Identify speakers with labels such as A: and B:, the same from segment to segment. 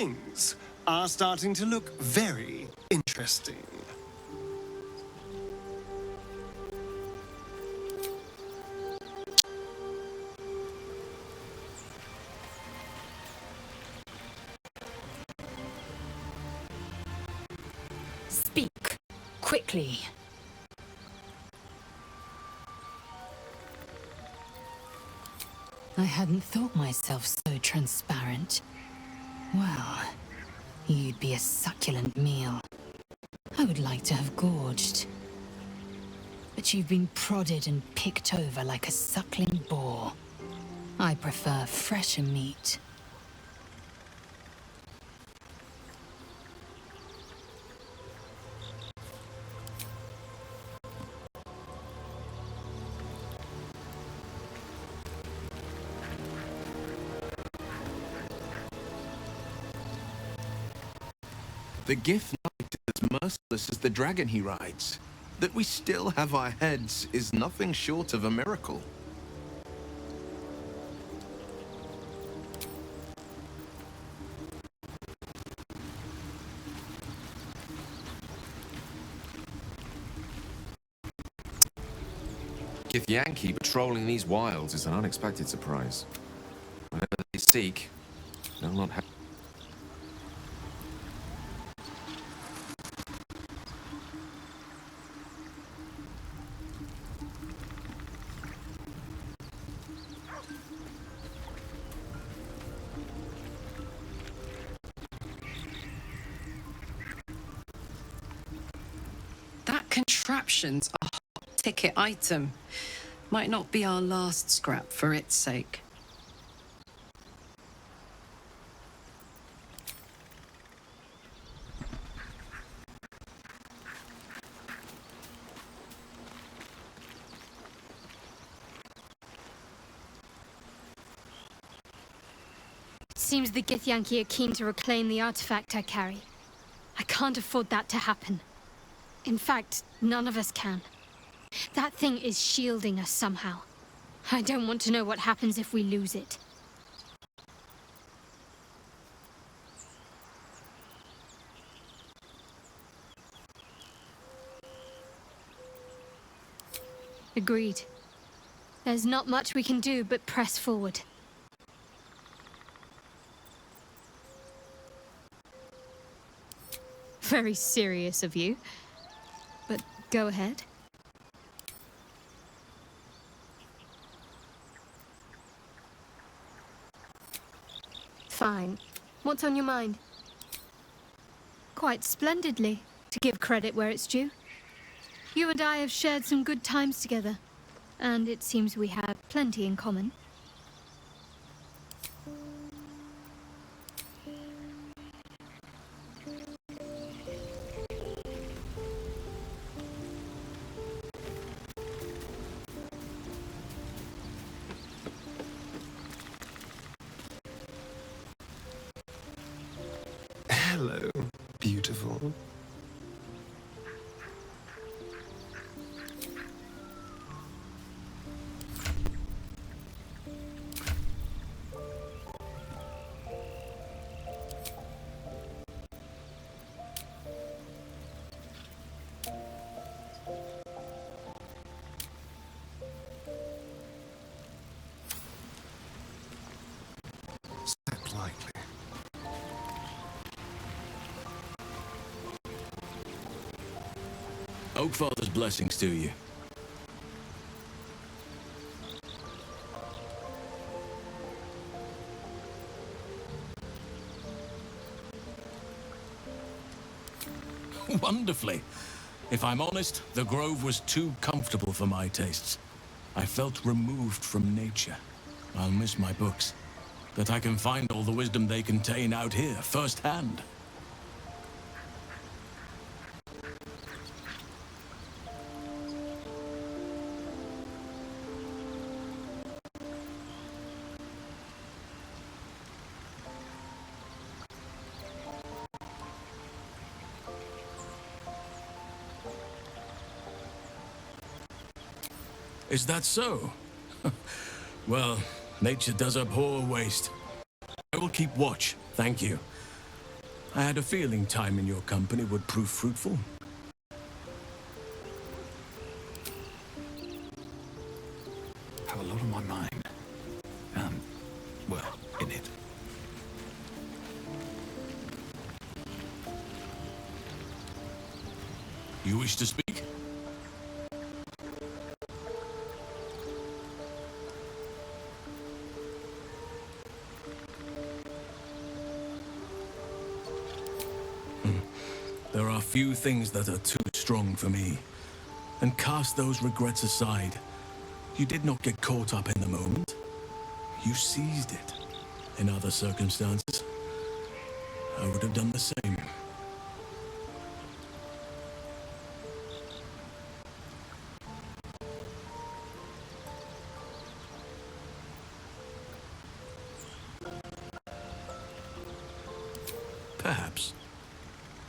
A: things are starting to look very interesting.
B: Speak quickly. I hadn't thought myself so transparent. Well, you'd be a succulent meal. I would like to have gorged. But you've been prodded and picked over like a suckling boar. I prefer fresher meat.
C: The Gift Knight is as merciless as the dragon he rides. That we still have our heads is nothing short of a miracle.
D: Githyanki patrolling these wilds is an unexpected surprise. Whatever they seek, they'll not have.
E: That contraption's a hot ticket item. Might not be our last scrap for its sake.
F: Seems the Githyanki are keen to reclaim the artifact I carry. I can't afford that to happen. In fact, none of us can. That thing is shielding us somehow. I don't want to know what happens if we lose it. Agreed. There's not much we can do but press forward. Very serious of you. But go ahead. Fine. What's on your mind? Quite splendidly, to give credit where it's due. You and I have shared some good times together, and it seems we have plenty in common.
A: Hello, beautiful. Step lightly.
G: Oakfather's blessings to you. Wonderfully. If I'm honest, the grove was too comfortable for my tastes. I felt removed from nature. I'll miss my books. That I can find all the wisdom they contain out here, firsthand. Is that so? Well, nature does abhor waste. I will keep watch, thank you. I had a feeling time in your company would prove fruitful.
H: Have a lot on my mind. Well, in it.
G: You wish to speak? There are few things that are too strong for me. And cast those regrets aside. You did not get caught up in the moment. You seized it. In other circumstances, I would have done the same. Perhaps.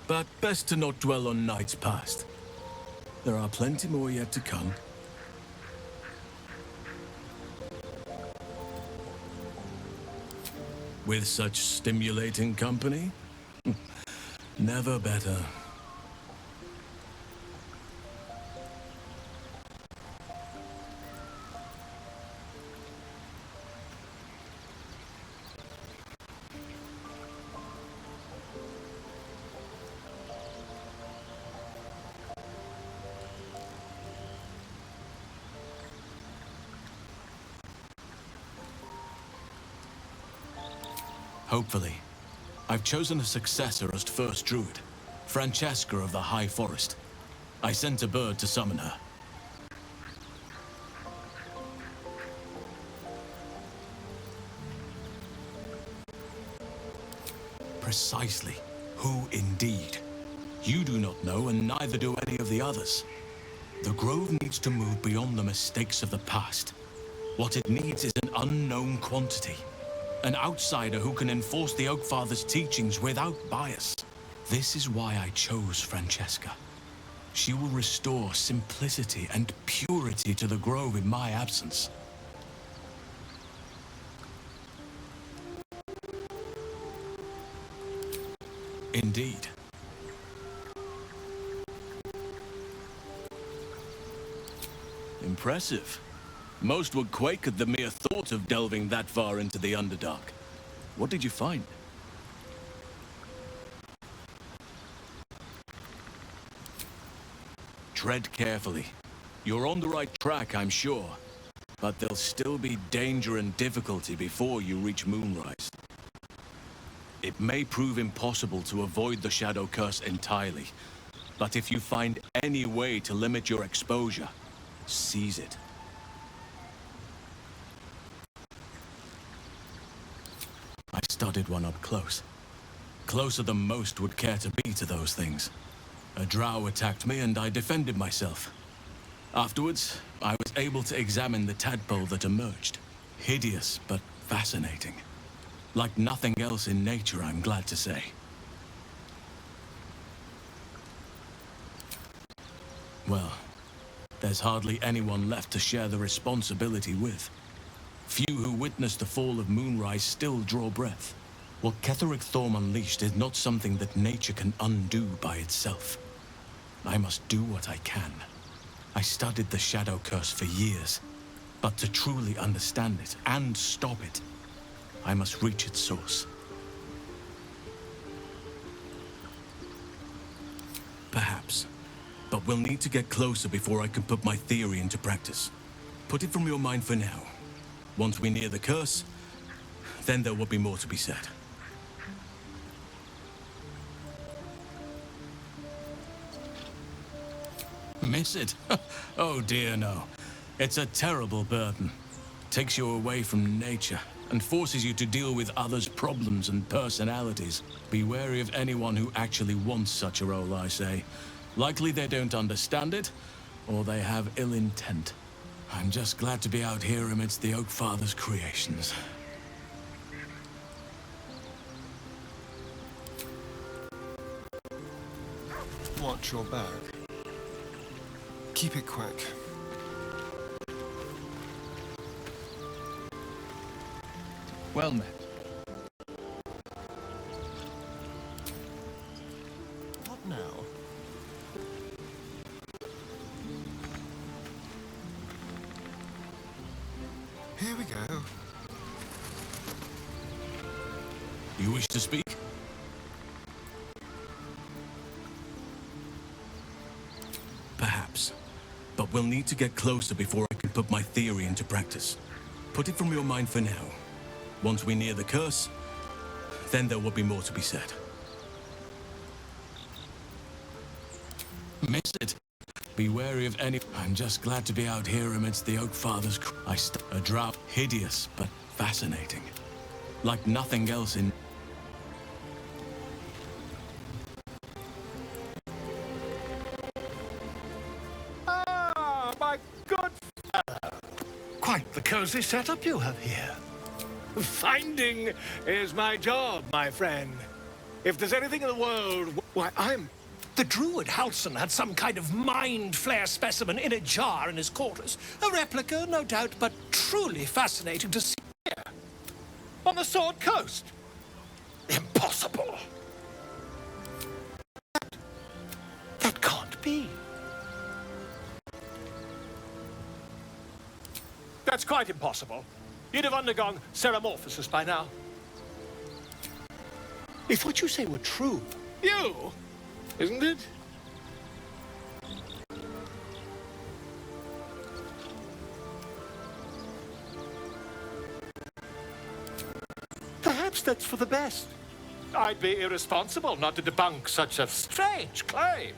G: But best to not dwell on nights past. There are plenty more yet to come. With such stimulating company? Never better. Hopefully. I've chosen a successor as first druid, Francesca of the High Forest. I sent a bird to summon her. Precisely. Who indeed? You do not know, and neither do any of the others. The Grove needs to move beyond the mistakes of the past. What it needs is an unknown quantity. An outsider who can enforce the Oakfather's teachings without bias. This is why I chose Francesca. She will restore simplicity and purity to the Grove in my absence. Indeed. Impressive. Most would quake at the mere thought of delving that far into the Underdark. What did you find? Tread carefully. You're on the right track, I'm sure. But there'll still be danger and difficulty before you reach Moonrise. It may prove impossible to avoid the Shadow Curse entirely. But if you find any way to limit your exposure, seize it. I studied one up close. Closer than most would care to be to those things. A drow attacked me and I defended myself. Afterwards, I was able to examine the tadpole that emerged. Hideous, but fascinating. Like nothing else in nature, I'm glad to say. Well, there's hardly anyone left to share the responsibility with. Few who witnessed the fall of Moonrise still draw breath. What Ketheric Thorm unleashed is not something that nature can undo by itself. I must do what I can. I studied the Shadow Curse for years, but to truly understand it and stop it, I must reach its source. Perhaps, but we'll need to get closer before I can put my theory into practice. Put it from your mind for now. Once we near the curse, then there will be more to be said. Miss it? Oh dear, no. It's a terrible burden. Takes you away from nature and forces you to deal with others' problems and personalities. Be wary of anyone who actually wants such a role, I say. Likely they don't understand it, or they have ill intent. I'm just glad to be out here amidst the Oakfather's creations.
A: Watch your back. Keep it quick.
H: Well met.
A: now. Here we go.
G: You wish to speak? Perhaps. But we'll need to get closer before I can put my theory into practice. Put it from your mind for now. Once we near the curse, then there will be more to be said. Miss it. Be wary of any... I'm just glad to be out here amidst the Oak Father's... a drought, hideous but fascinating. Like nothing else in...
I: Ah, my good fellow. Quite the cozy setup you have here. Finding is my job, my friend. If there's anything in the world... Why, I'm... The druid Halson had some kind of mind flare specimen in a jar in his quarters. A replica, no doubt, but truly fascinating to see here. On the Sword Coast. Impossible. That can't be. That's quite impossible. You'd have undergone ceramorphosis by now. If what you say were true, you... Isn't it? Perhaps that's for the best. I'd be irresponsible not to debunk such a strange claim.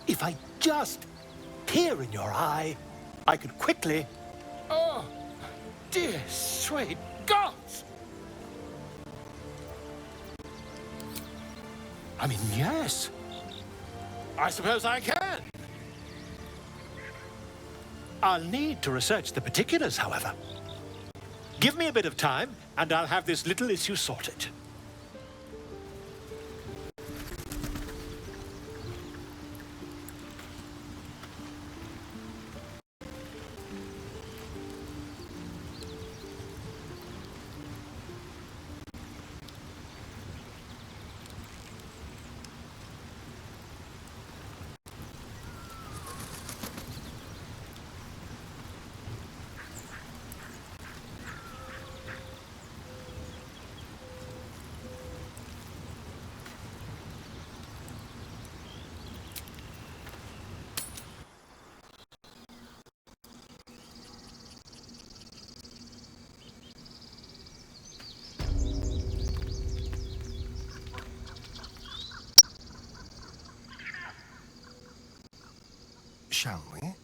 I: If I just peer in your eye, I could quickly... Oh, dear sweet gods! I mean, yes. I suppose I can. I'll need to research the particulars, however. Give me a bit of time, and I'll have this little issue sorted.
A: Shall we?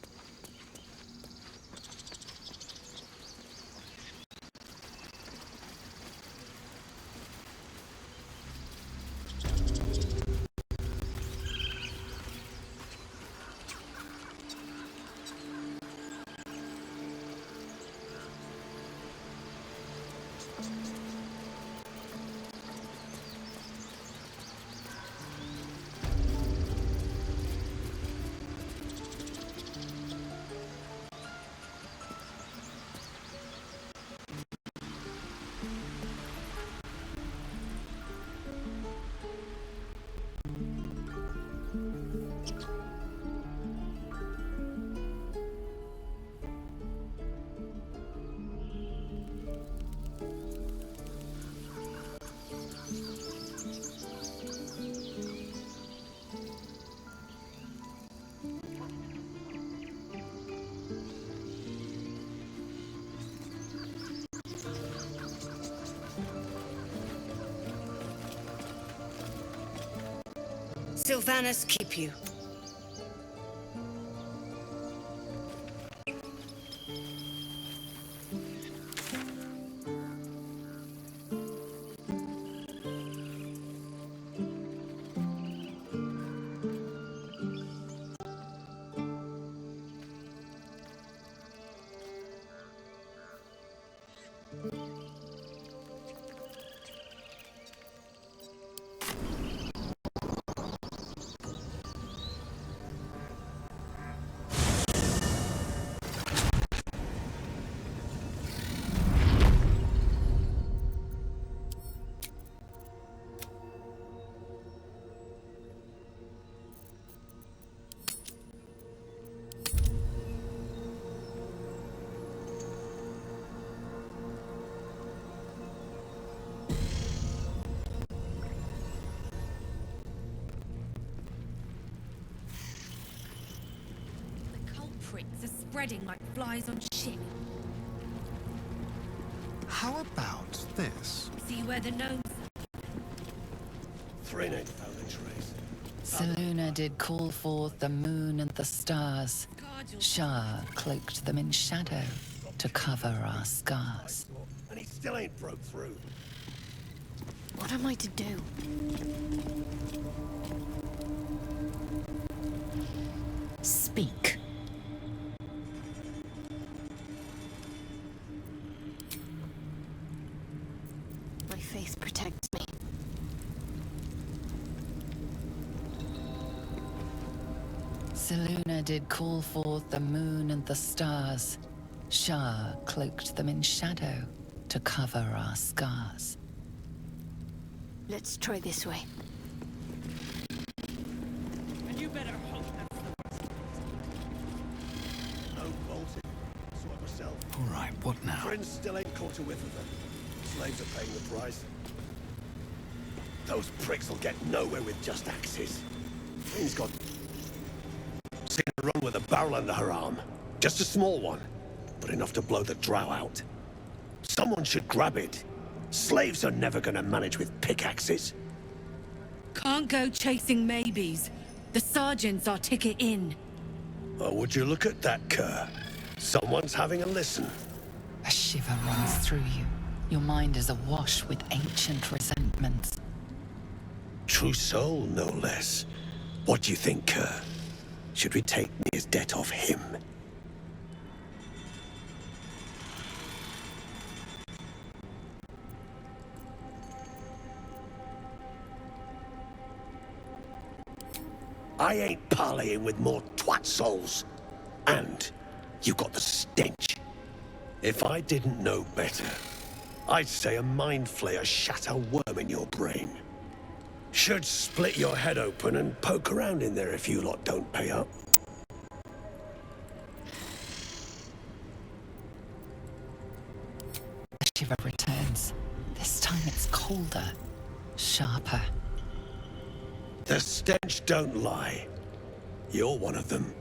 J: Sylvanas keep you.
K: spreading like flies on shit.
A: How about this?
K: See where the gnomes...
I: Thrin ain't found a trace.
L: Seluna did call forth the moon and the stars. Shah cloaked them in shadow to cover our scars.
I: And he still ain't broke through.
F: What am I to do?
B: Speak.
F: My faith protects me.
L: Seluna did call forth the moon and the stars. Shah cloaked them in shadow to cover our scars.
F: Let's try this way.
K: And you better hope that's the worst.
I: No bolting. Saw it myself.
H: All right, what now?
I: Friends still ain't caught a whiff of them. Slaves are paying the price. Those pricks will get nowhere with just axes. Friend's got... seen her run with a barrel under her arm. Just a small one, but enough to blow the drow out. Someone should grab it. Slaves are never gonna manage with pickaxes.
K: Can't go chasing maybes. The sergeant's our ticket in.
I: Oh, would you look at that, Kerr? Someone's having a listen.
L: A shiver runs through you. Your mind is awash with ancient resentments.
I: True soul, no less. What do you think, Kerr? Should we take Nir's debt off him? I ain't parleying with more twat souls. And you got the stench. If I didn't know better, I'd say a mind flayer shat a worm in your brain. Should split your head open and poke around in there if you lot don't pay up.
L: The shiver returns. This time it's colder, sharper.
I: The stench don't lie. You're one of them.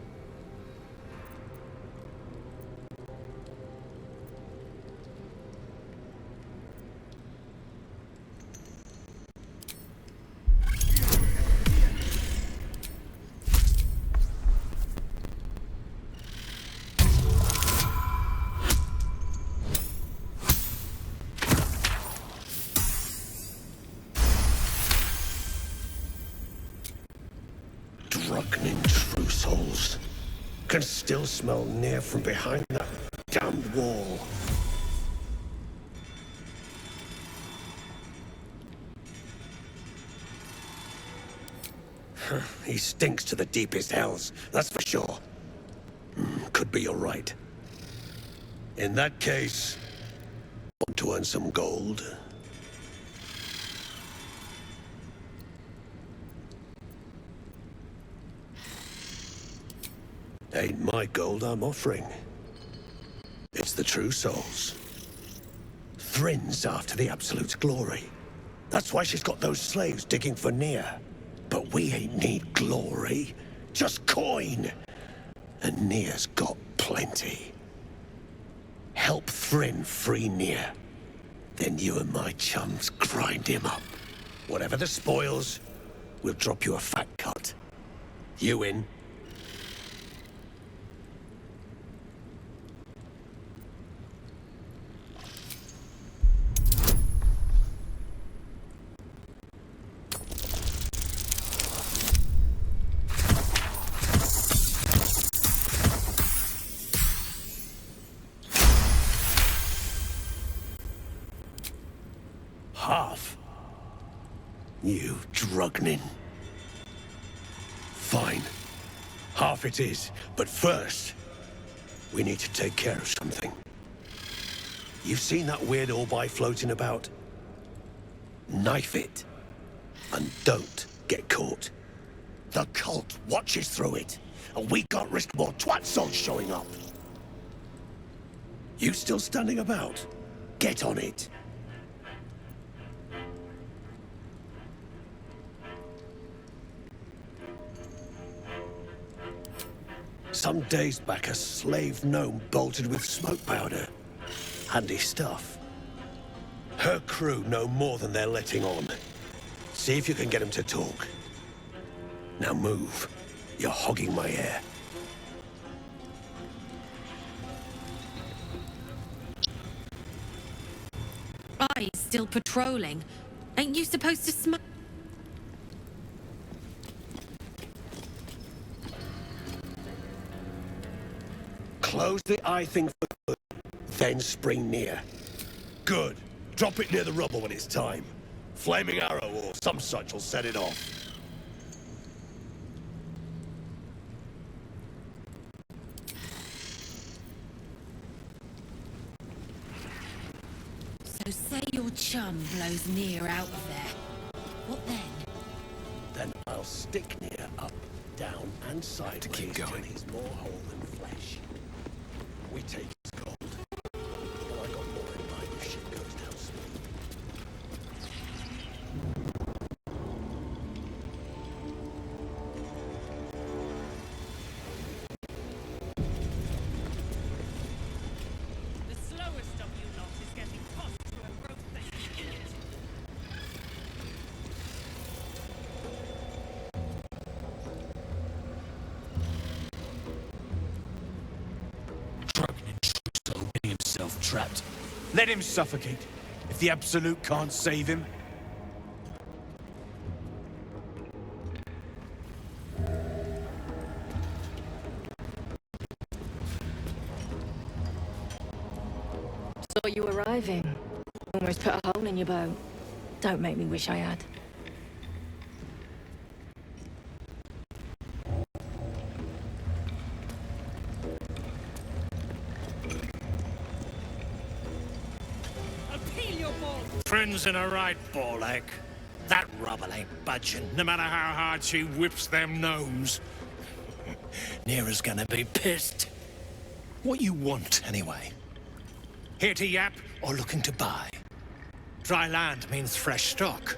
I: Drugnin true souls. Can still smell Nir from behind that damned wall. He stinks to the deepest hells, that's for sure. Could be you're right. In that case, want to earn some gold? Ain't my gold I'm offering. It's the true souls. Thrin's after the Absolute's glory. That's why she's got those slaves digging for Nir. But we ain't need glory, just coin. And Nir's got plenty. Help Thrin free Nir. Then you and my chums grind him up. Whatever the spoils, we'll drop you a fat cut. You in? Half. You drugnin. Fine. Half it is. But first, we need to take care of something. You've seen that weird orb floating about? Knife it. And don't get caught. The cult watches through it, and we can't risk more twat souls showing up. You still standing about? Get on it. Some days back, a slave gnome bolted with smoke powder. Handy stuff. Her crew know more than they're letting on. See if you can get them to talk. Now move. You're hogging my air.
K: Eyes still patrolling. Ain't you supposed to smoke?
I: Close the eye thing for good, then spring near. Good. Drop it near the rubble when it's time. Flaming arrow or some such will set it off.
K: So say your chum blows near out of there. What then?
I: Then I'll stick near up, down, and sideways to keep going. Till he's more whole than flesh. We take his gold. Well, I got more in mind if shit goes down smooth.
K: The slowest of you lot is getting tossed to a rope that you can't.
G: Getting himself trapped. Let him suffocate. If the Absolute can't save him.
M: Saw you arriving. Almost put a hole in your bow. Don't make me wish I had.
I: Friends in a right, Ball-egg. That rubble ain't budging, no matter how hard she whips them gnomes. Neera's gonna be pissed. What you want, anyway? Here to yap or looking to buy? Dry land means fresh stock.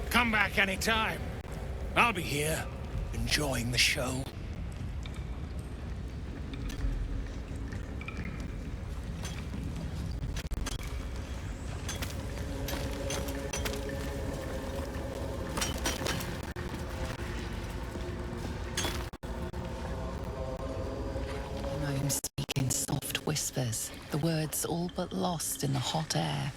I: Come back anytime. I'll be here, enjoying the show.
L: Gnomes speak in soft whispers, the words all but lost in the hot air.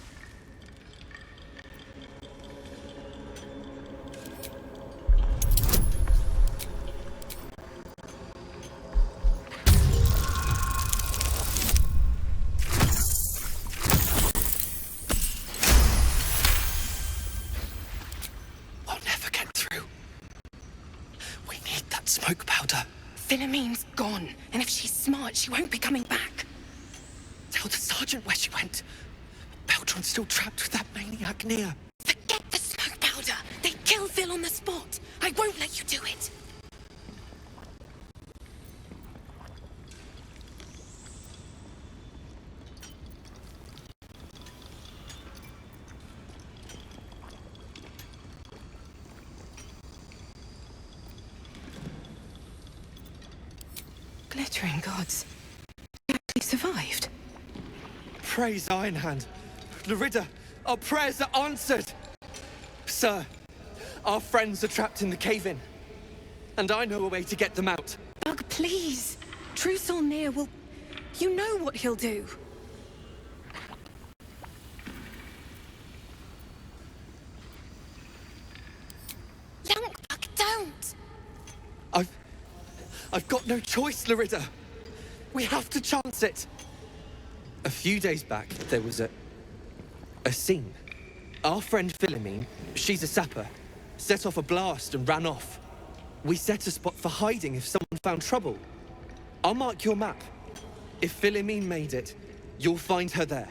J: Smoke powder. Philommene's gone, and if she's smart, she won't be coming back. Tell the sergeant where she went. Baltur's still trapped with that maniac near. Forget the smoke powder. They'd kill Phil on the spot. I won't let you do it. Glittering gods. He actually survived.
N: Praise Ironhand. Larida, our prayers are answered. Sir, our friends are trapped in the cave-in. And I know a way to get them out.
J: Bug, please. Trusolnir will... You know what he'll do. Young Bug, don't!
N: I've got no choice, Larida. We have to chance it. A few days back, there was a scene. Our friend Philomene, she's a sapper, set off a blast and ran off. We set a spot for hiding if someone found trouble. I'll mark your map. If Philomene made it, you'll find her there.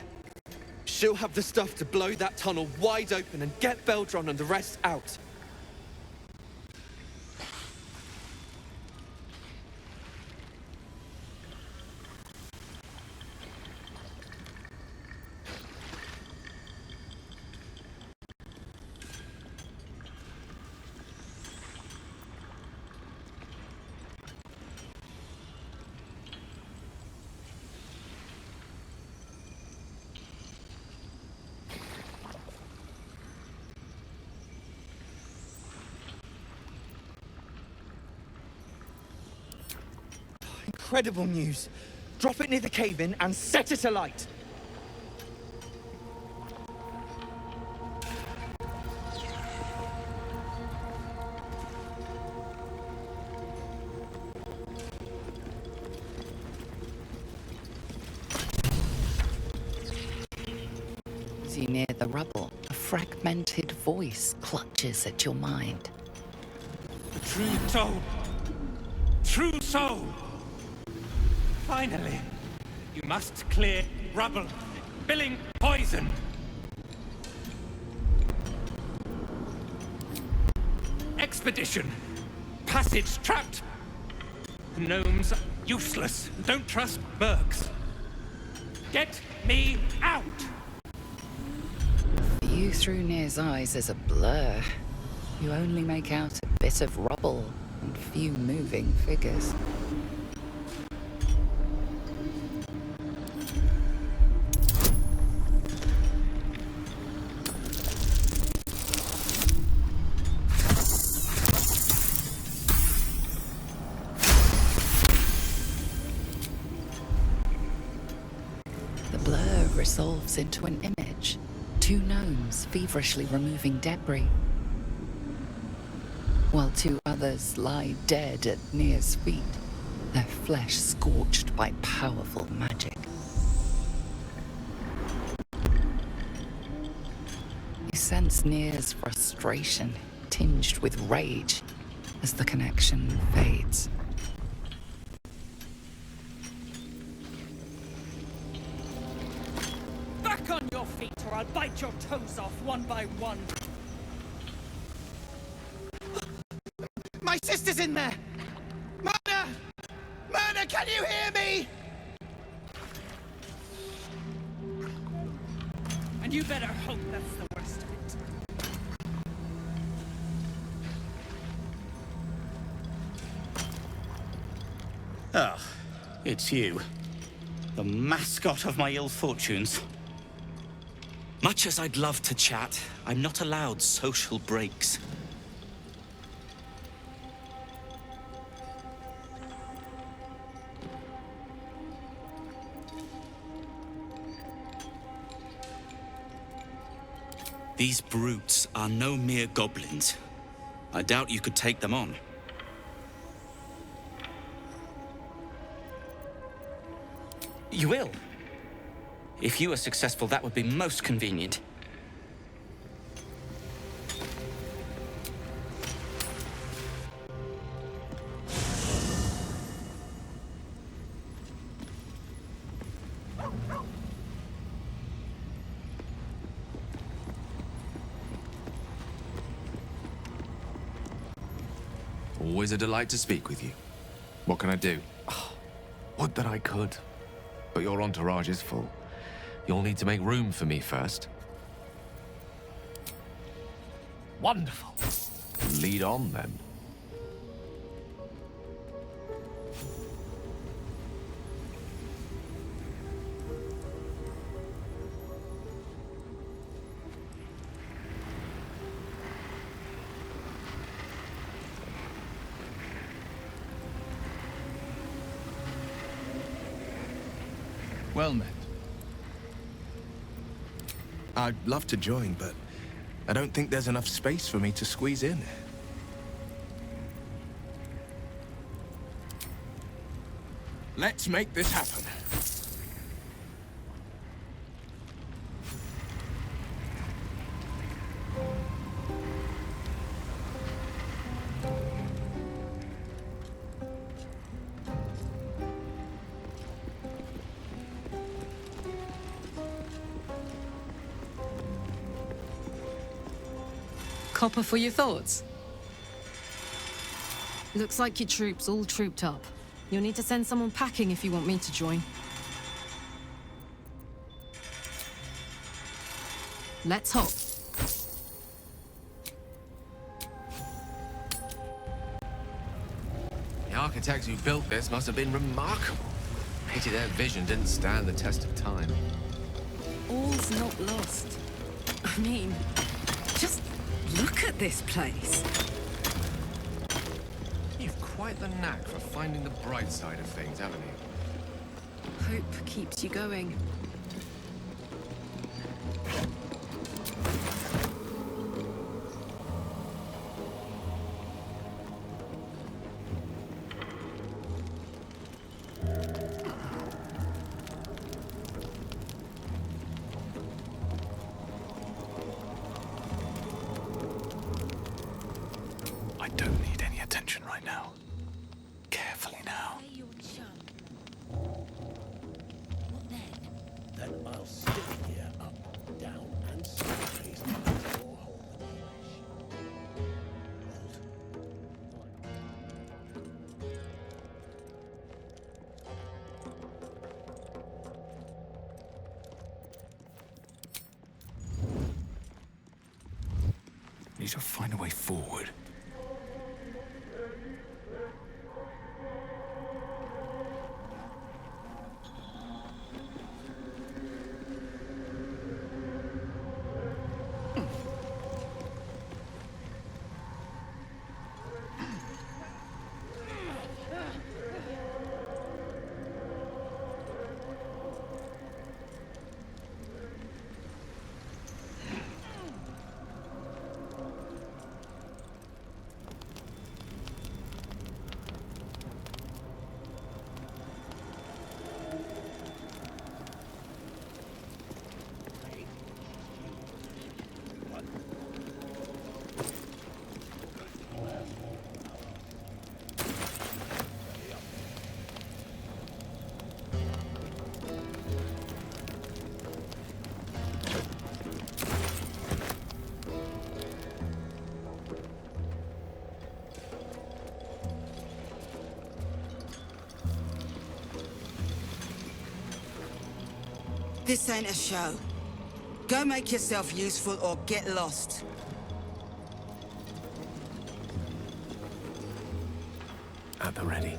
N: She'll have the stuff to blow that tunnel wide open and get Beldron and the rest out. Incredible news. Drop it near the cave-in and set it alight.
L: As you near the rubble, a fragmented voice clutches at your mind.
O: The true soul! True soul! Finally! You must clear rubble, spilling poison! Expedition! Passage trapped! The gnomes are useless. Don't trust Bergs. Get me out!
L: The view through Nir's eyes is a blur. You only make out a bit of rubble and few moving figures. Resolves into an image. Two gnomes feverishly removing debris, while two others lie dead at Nir's feet, their flesh scorched by powerful magic. You sense Nir's frustration, tinged with rage, as the connection fades.
P: On your feet, or I'll bite your toes off one by one.
N: My sister's in there! Murder! Murder, can you hear me?
P: And you better hope that's the worst of it.
Q: Ah, it's you. The mascot of my ill fortunes. Much as I'd love to chat, I'm not allowed social breaks. These brutes are no mere goblins. I doubt you could take them on. You will? If you are successful, that would be most convenient.
D: Always a delight to speak with you. What can I do?
C: Would that I could. But your entourage is full. You'll need to make room for me first.
O: Wonderful.
C: Lead on, then. Well met. I'd love to join, but I don't think there's enough space for me to squeeze in. Let's make this happen.
E: Copper for your thoughts? Looks like your troops all trooped up. You'll need to send someone packing if you want me to join. Let's hop.
D: The architects who built this must have been remarkable. Pity their vision didn't stand the test of time.
E: All's not lost. I mean, just look at this place.
D: You've quite the knack for finding the bright side of things, haven't you?
E: Hope keeps you going.
H: I don't need any attention right now. Carefully now.
I: Then I'll stay here, up, down, and sideways until you're home in the flesh.
H: Need to find a way forward.
R: This ain't a show. Go make yourself useful or get lost.
H: At the ready.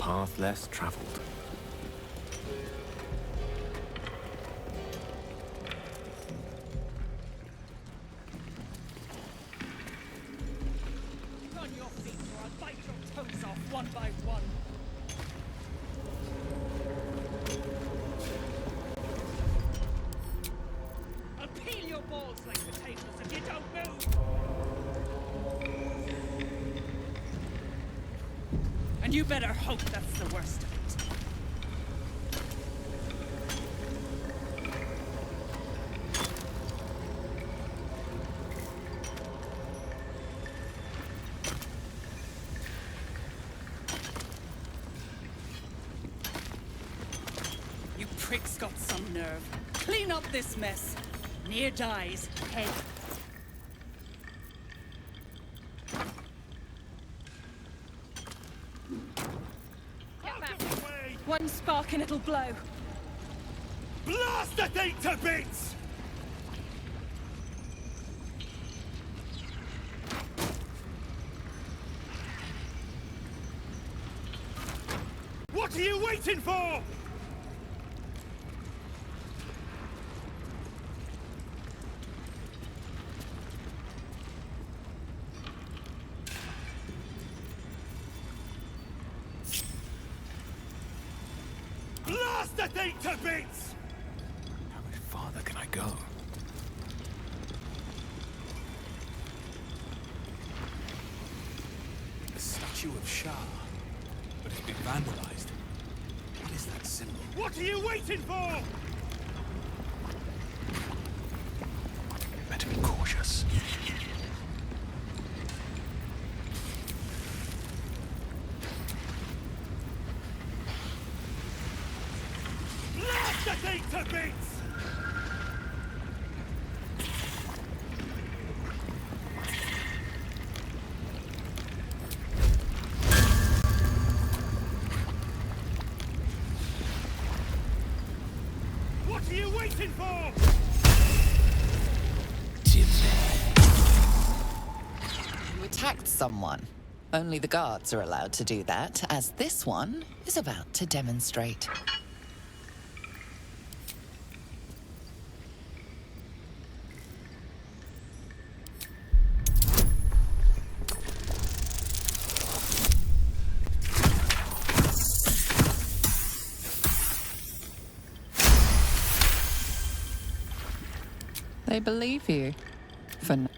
D: path less traveled.
P: On your feet or I'll bite your toes off one by one. I'll peel your balls like potatoes if you don't move! And you better hope that's the worst of it. You prick's got some nerve. Clean up this mess. Near dies, head. Get back. One spark and it'll blow.
O: Blast the thing to bits! What are you waiting for? Blast the thing to bits!
H: How much farther can I go? A statue of Shah, but it's been vandalized. What is that symbol?
O: What are you waiting for?
H: Better be cautious.
O: Blast the thing to bits! What are you waiting for?
L: You attacked someone. Only the guards are allowed to do that, as this one is about to demonstrate. They believe you. For now.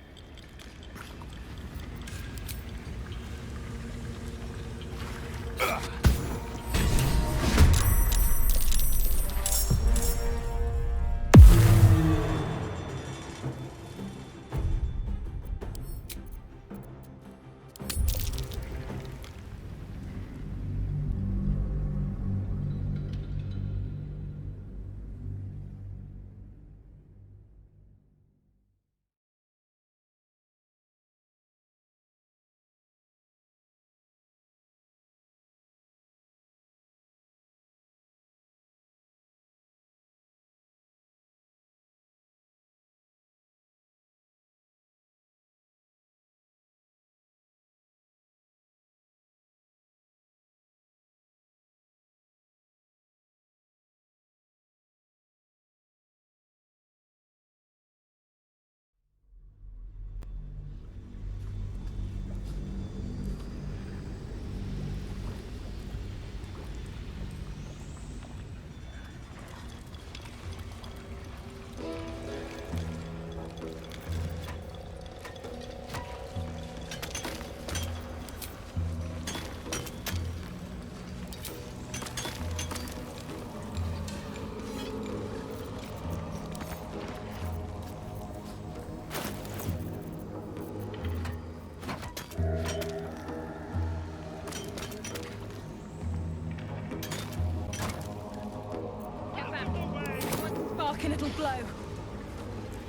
P: And it'll blow.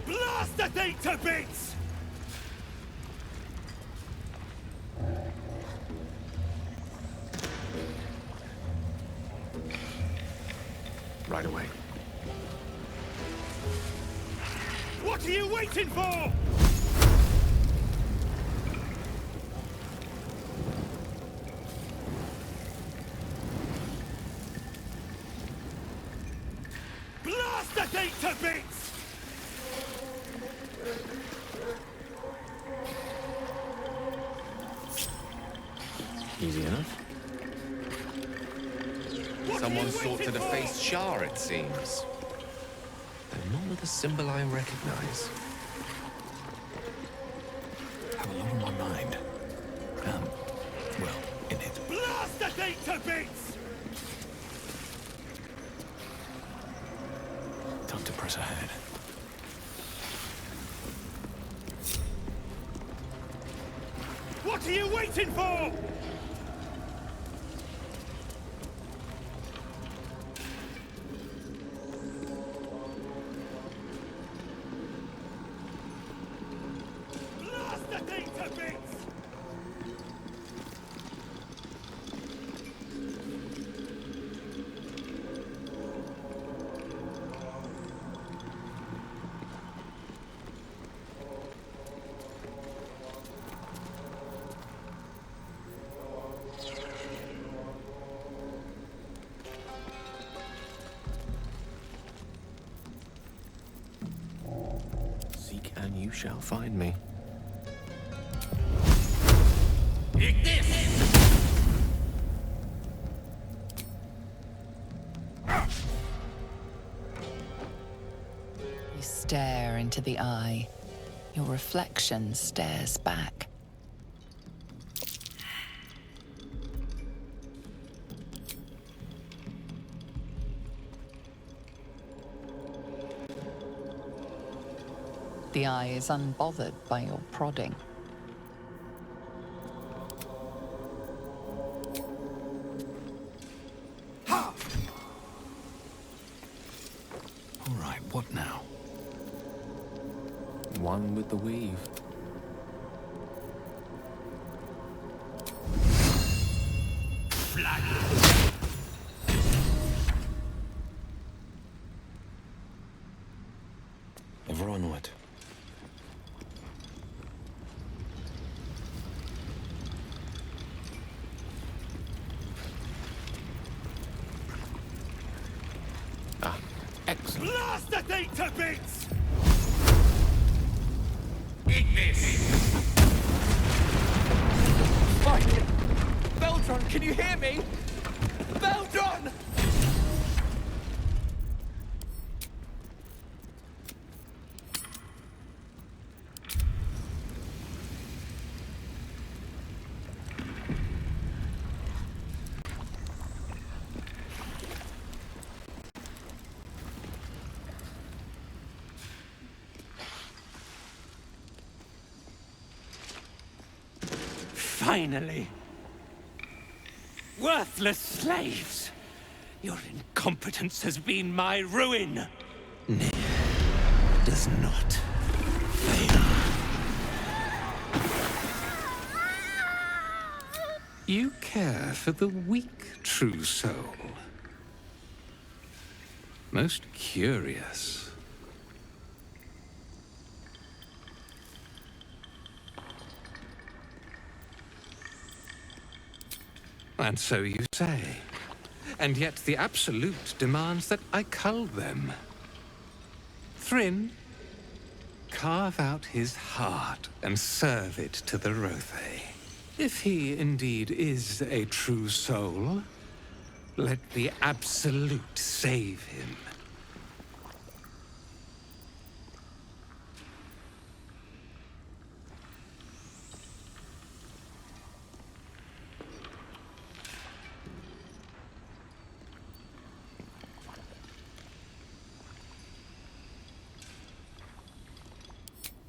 O: Blast the thing to bits!
D: Right away.
O: What are you waiting for?
D: Easy enough. Someone sought to deface Shah, it seems. Though not with a symbol I recognize.
H: Have a lot on my mind. Well, in it.
O: Blast the thing to bits!
H: Time to press ahead.
O: What are you waiting for? Blast the thing to bits!
C: Seek and you shall find me.
L: You stare into the eye. Your reflection stares back. The eye is unbothered by your prodding.
H: All right, what now?
C: One with the weave.
H: Ever onward.
C: Excellent.
O: Blast the thing to bits!
N: Mike! Baldur, can you hear me? Baldur!
O: Finally! Worthless slaves! Your incompetence has been my ruin!
H: Nier does not fail. You care for the weak, true soul. Most curious. And so you say. And yet the Absolute demands that I cull them. Thryn, carve out his heart and serve it to the Rothe. If he indeed is a true soul, let the Absolute save him.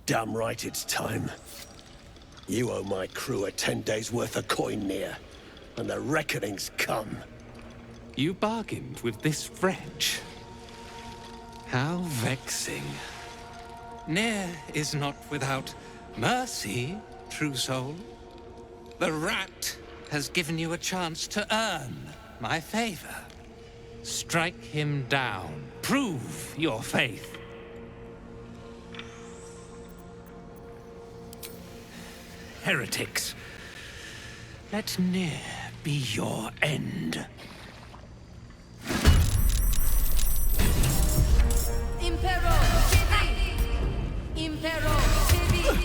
A: Damn right it's time. You owe my crew a 10 days' worth of coin, Nier, and the reckoning's come.
H: You bargained with this wretch. How vexing. Nier is not without mercy, true soul. The rat has given you a chance to earn my favor. Strike him down. Prove your faith. Heretics. Let Nier be your end.
K: Impero Civi! Impero Civi!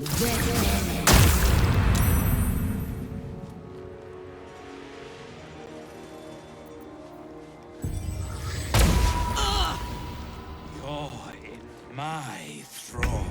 Q: You're in my thrall.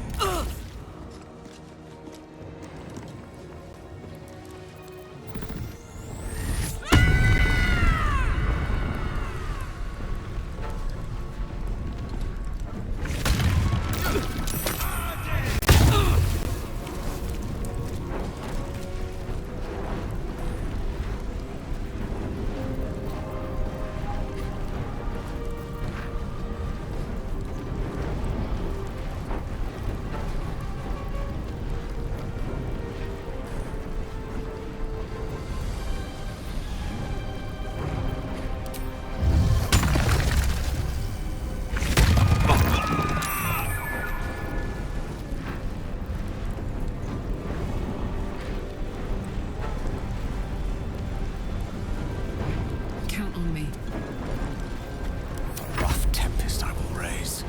E: Count on me.
Q: A rough tempest I will raise.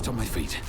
Q: get on my feet.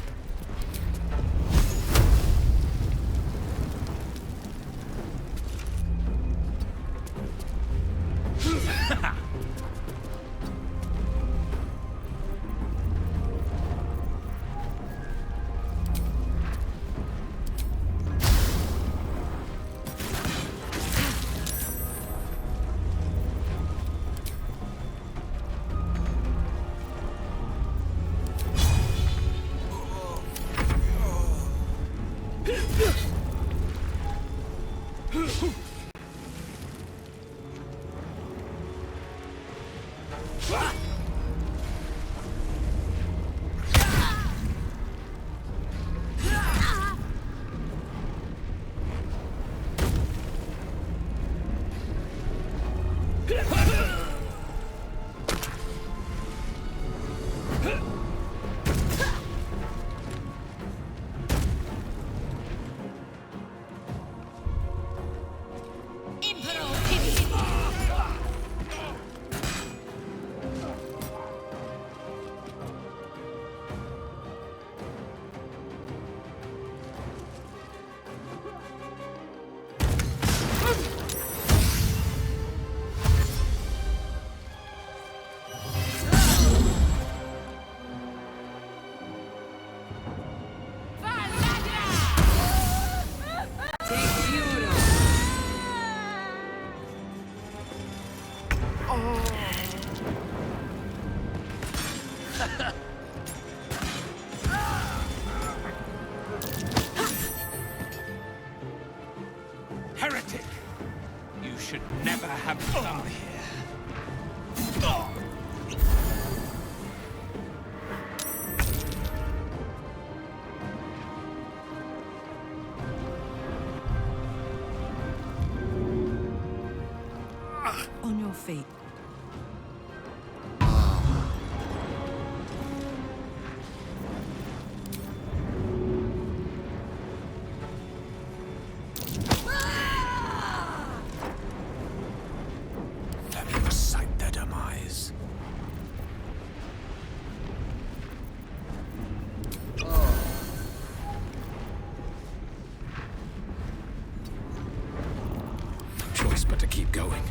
O: Heretic! You should never have come here.
K: On your feet.
A: Let me recite their demise. No choice but to keep going.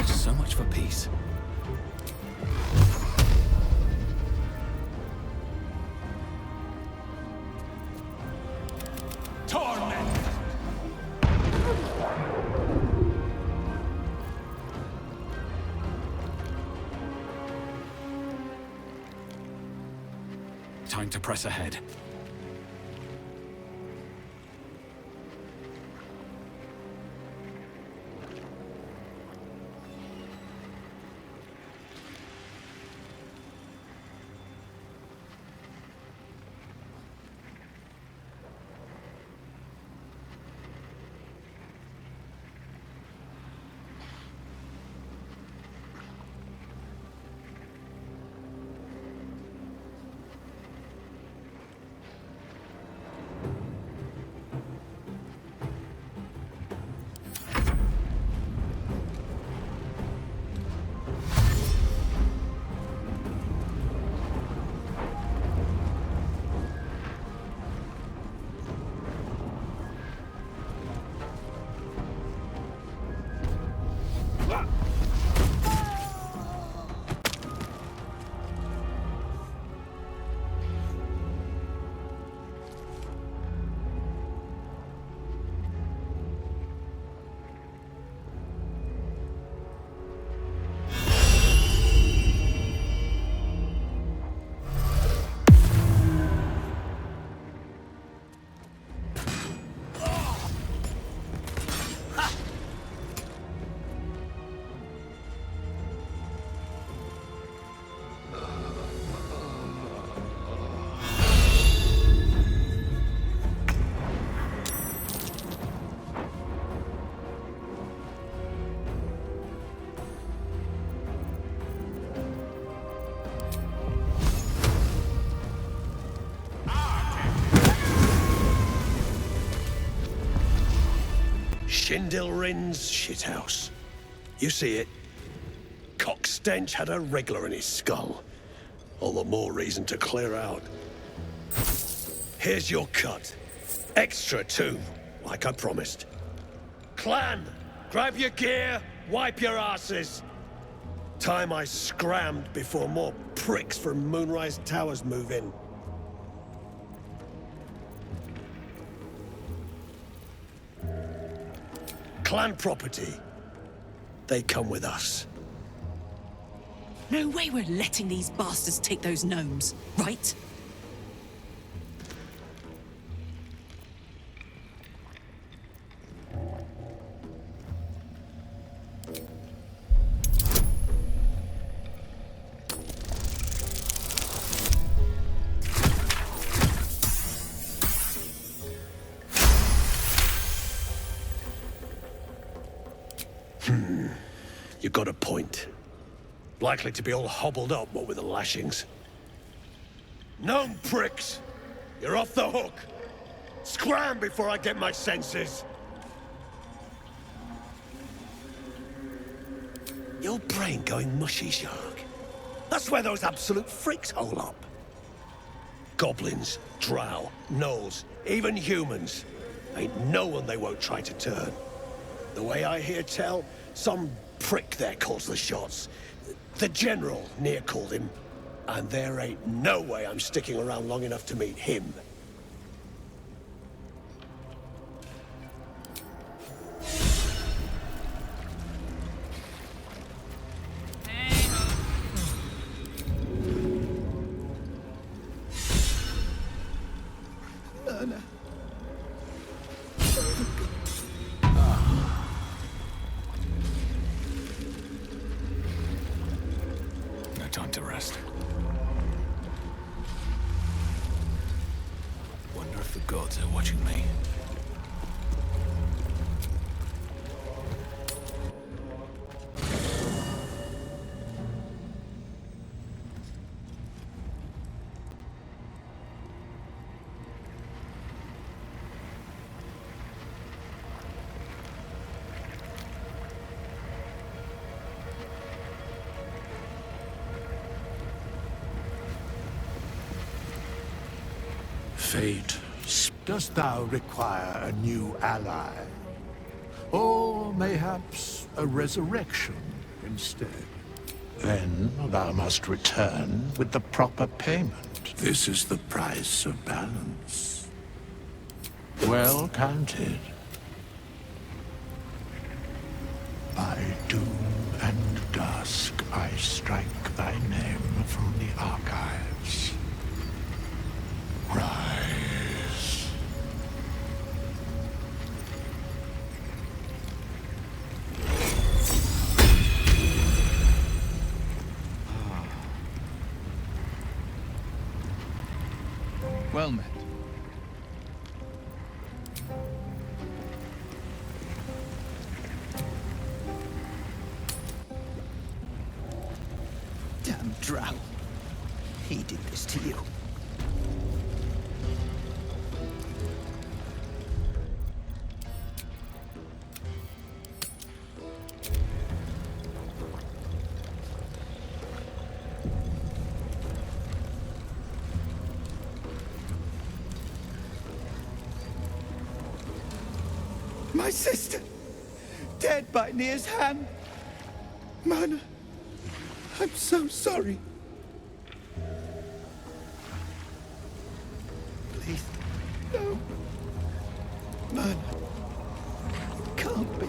A: So much for peace.
O: Torment!
S: Time to press ahead.
A: Shindilrin's shithouse. You see it? Cockstench had a wriggler in his skull. All the more reason to clear out. Here's your cut. Extra too, like I promised. Clan, grab your gear, wipe your asses. Time I scrammed before more pricks from Moonrise Towers move in. Clan property. They come with us.
J: No way we're letting these bastards take those gnomes, right?
A: You got a point. Likely to be all hobbled up, what with the lashings. Gnome pricks! You're off the hook! Scram before I get my senses! Your brain going mushy, Shark. That's where those absolute freaks hole up. Goblins, drow, gnolls, even humans. Ain't no one they won't try to turn. The way I hear tell, some prick there calls the shots. The General near called him. And there ain't no way I'm sticking around long enough to meet him.
S: No time to rest. Wonder if the gods are watching me.
T: Fate, dost thou require a new ally? Or mayhaps a resurrection instead? Then thou must return with the proper payment. This is the price of balance. Well counted. By doom and dusk I strike thy name from the archives.
C: Well met.
U: Damn drow. He did this to you. My sister, dead by Nir's hand. Mana, I'm so sorry. Please, no. Mana, it can't be.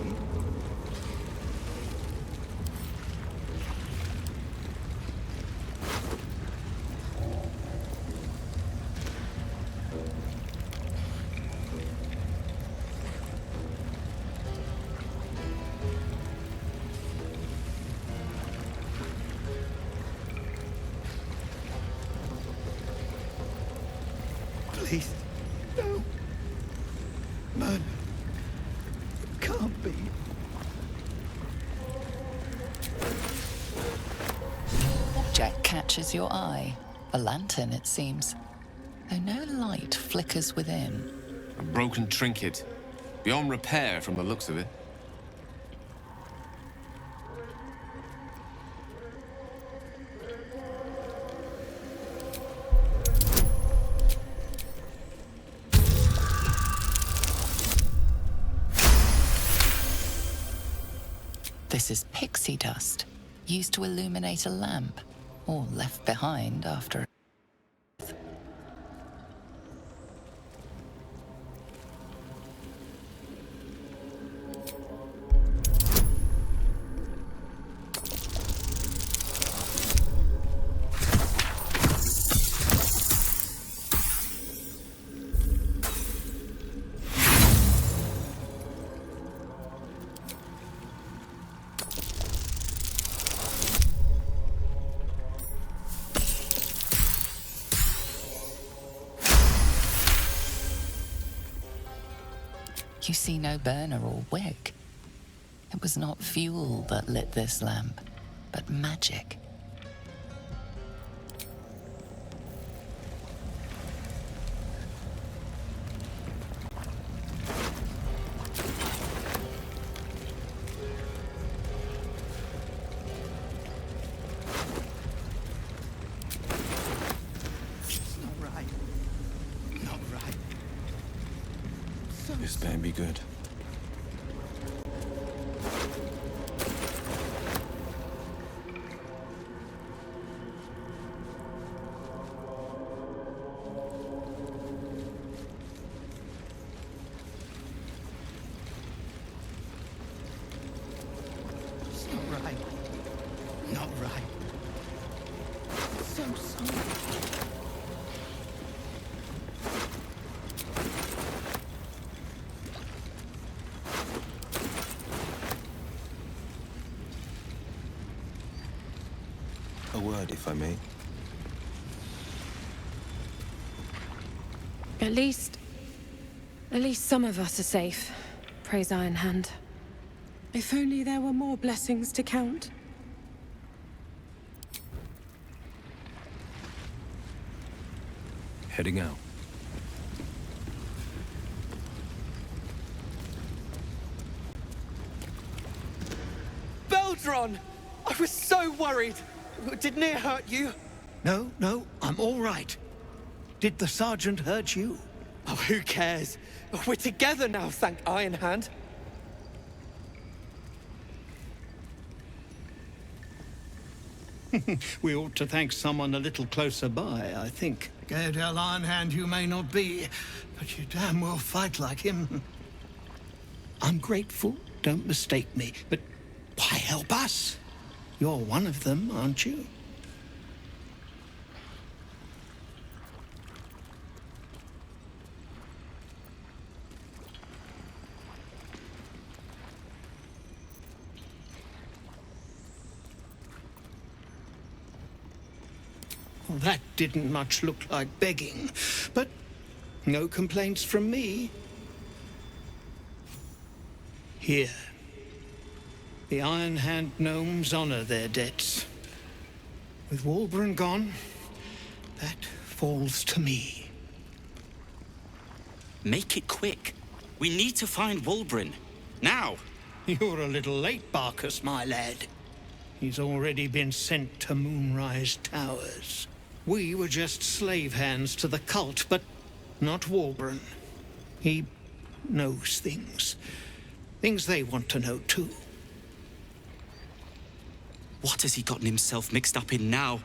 U: Please, no. Mana, it can't be.
L: Object catches your eye. A lantern, it seems. Though no light flickers within.
D: A broken trinket. Beyond repair from the looks of it.
L: This is pixie dust, used to illuminate a lamp, or left behind after. You see no burner or wick. It was not fuel that lit this lamp, but magic.
U: It's not right. Not right.
D: This better be good.
U: It's not right. Not right. So sorry.
D: A word, if I may.
J: At least some of us are safe. Praise Iron Hand. If only there were more blessings to count.
S: Heading out.
N: Baldur! I was so worried. Did Nir hurt you?
U: No, no, I'm all right. Did the sergeant hurt you?
N: Oh, who cares? We're together now, thank Iron Hand.
U: We ought to thank someone a little closer by, I think. Gaedel Iron Hand you may not be, but you damn well fight like him. I'm grateful, don't mistake me, but why help us? You're one of them, aren't you? Well, that didn't much look like begging, but no complaints from me. Here. The Iron Hand gnomes honor their debts. With Walburn gone, that falls to me.
Q: Make it quick. We need to find Walburn. Now!
U: You're a little late, Barkus, my lad. He's already been sent to Moonrise Towers. We were just slave hands to the cult, but not Walburn. He knows things. Things they want to know, too.
Q: What has he gotten himself mixed up in now?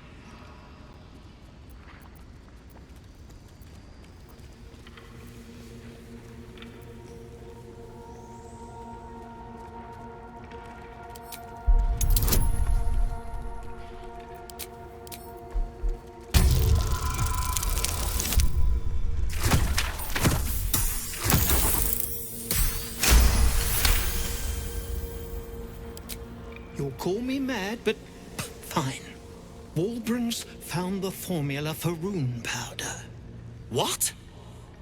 U: You'll call me mad, but fine. Walbrun's found the formula for rune powder.
Q: What?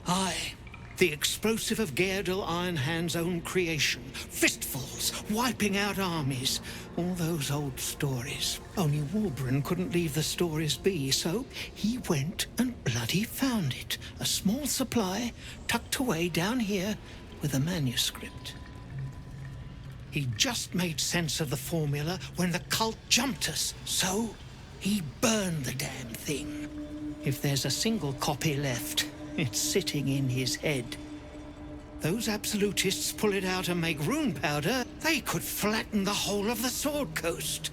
U: Aye. The explosive of Gaerdel Ironhand's own creation. Fistfuls, wiping out armies. All those old stories. Only Walburn couldn't leave the stories be, so he went and bloody found it. A small supply, tucked away down here with a manuscript. He just made sense of the formula when the cult jumped us, so he burned the damn thing. If there's a single copy left, it's sitting in his head. Those absolutists pull it out and make rune powder, they could flatten the whole of the Sword Coast.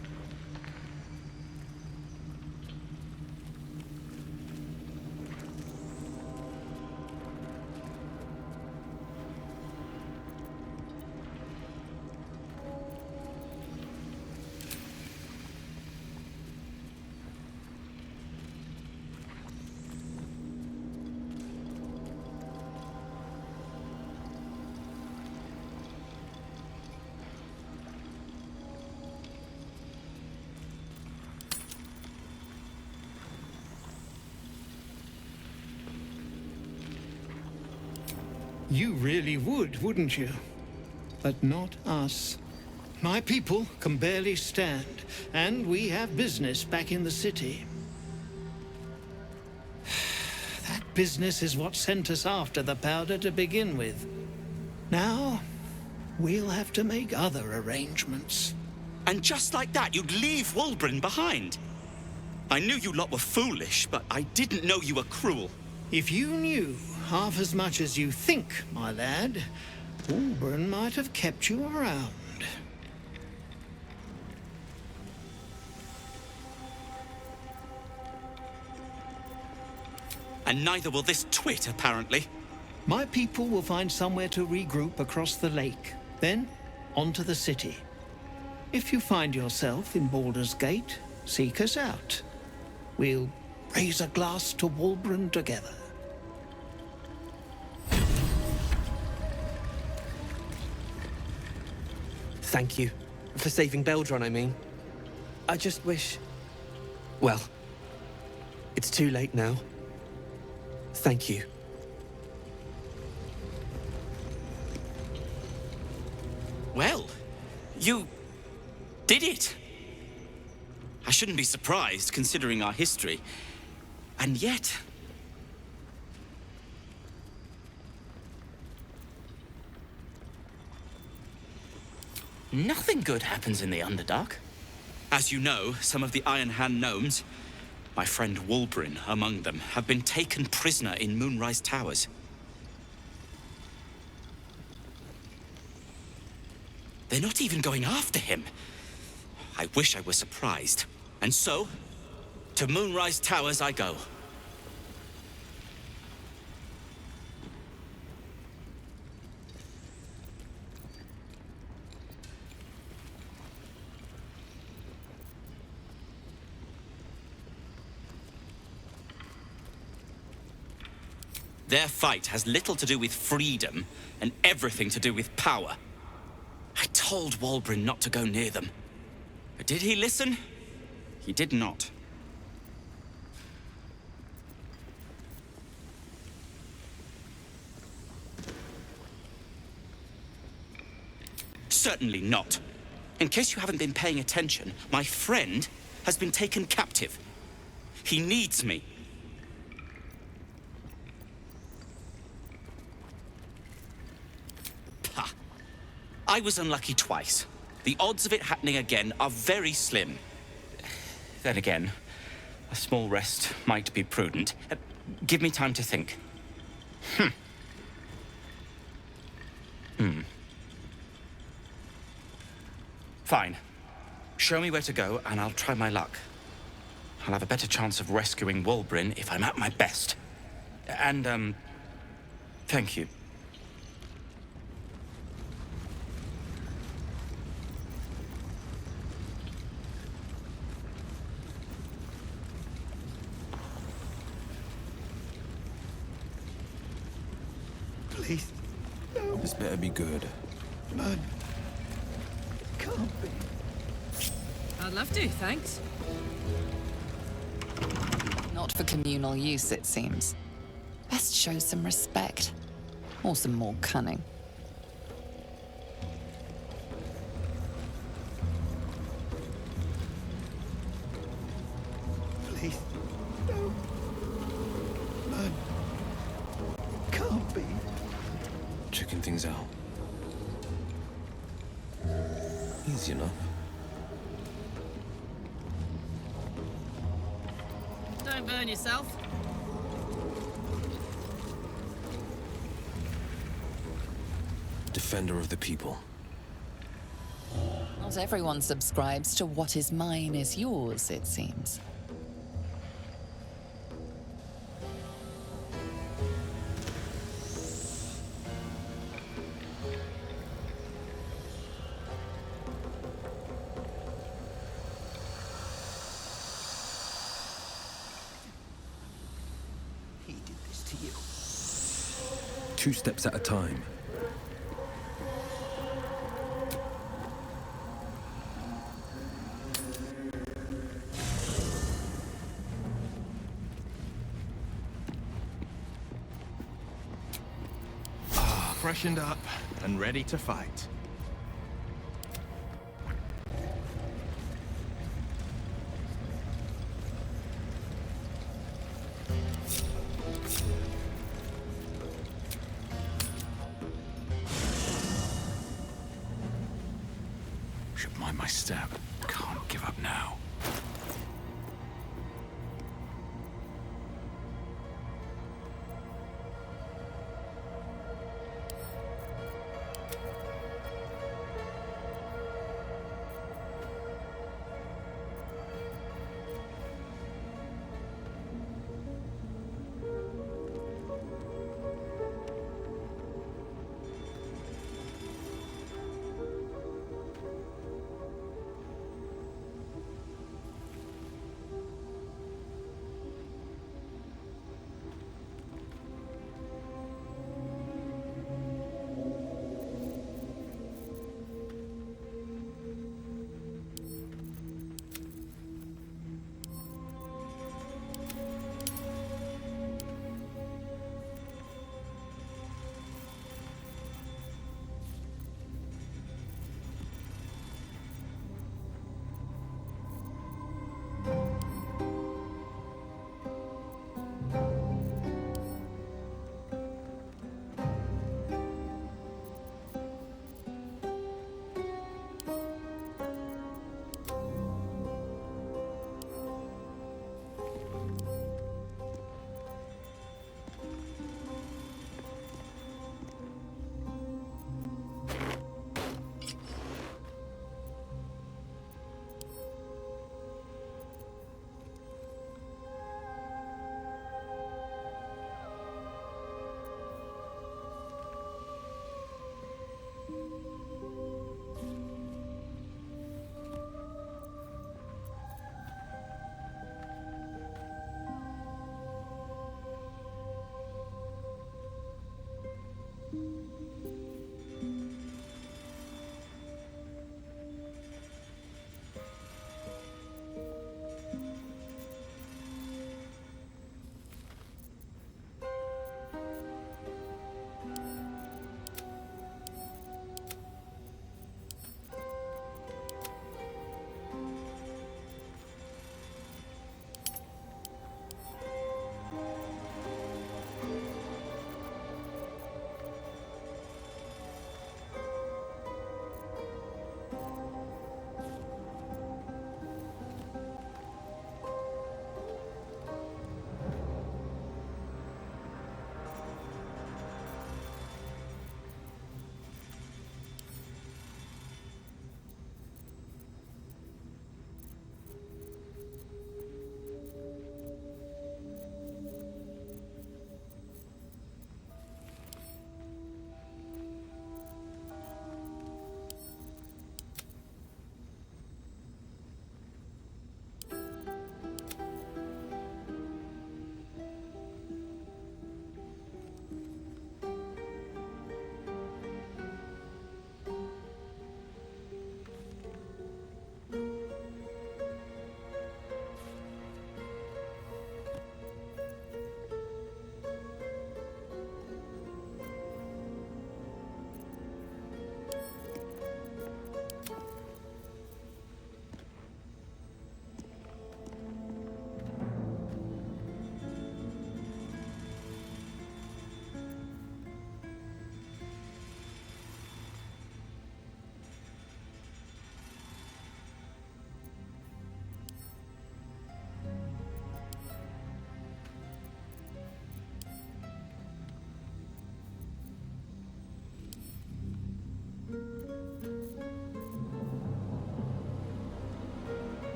U: You really would, wouldn't you? But not us. My people can barely stand, and we have business back in the city. That business is what sent us after the powder to begin with. Now, we'll have to make other arrangements.
Q: And just like that, you'd leave Walburn behind? I knew you lot were foolish, but I didn't know you were cruel.
U: If you knew half as much as you think, my lad, Walburn might have kept you around.
Q: And neither will this twit, apparently.
U: My people will find somewhere to regroup across the lake. Then, on to the city. If you find yourself in Baldur's Gate, seek us out. We'll raise a glass to Walburn together.
N: Thank you. For saving Baldur, I mean. I just wish... Well, it's too late now. Thank you.
Q: Well, you did it. I shouldn't be surprised, considering our history. And yet... nothing good happens in the Underdark. As you know, some of the Iron Hand gnomes, my friend Walburn among them, have been taken prisoner in Moonrise Towers. They're not even going after him. I wish I were surprised. And so, to Moonrise Towers I go. Their fight has little to do with freedom and everything to do with power. I told Walburn not to go near them. But did he listen? He did not. Certainly not. In case you haven't been paying attention, my friend has been taken captive. He needs me. Pah. I was unlucky twice. The odds of it happening again are very slim. Then again, a small rest might be prudent. Give me time to think. Fine. Show me where to go, and I'll try my luck. I'll have a better chance of rescuing Wulbrin if I'm at my best. And, thank you.
U: Please, no.
D: This better be good.
U: Man, can't be.
E: I'd love to, thanks.
L: Not for communal use, it seems. Best show some respect. Or some more cunning.
U: Please, no. Man, can't be.
D: Checking things out. Easy enough.
E: Don't burn yourself.
D: Defender of the people.
L: Not everyone subscribes to what is mine is yours, it seems.
U: He did this to you.
D: 2 steps at a time.
C: Freshened up and ready to fight.
S: Should mind my step. Can't give up now.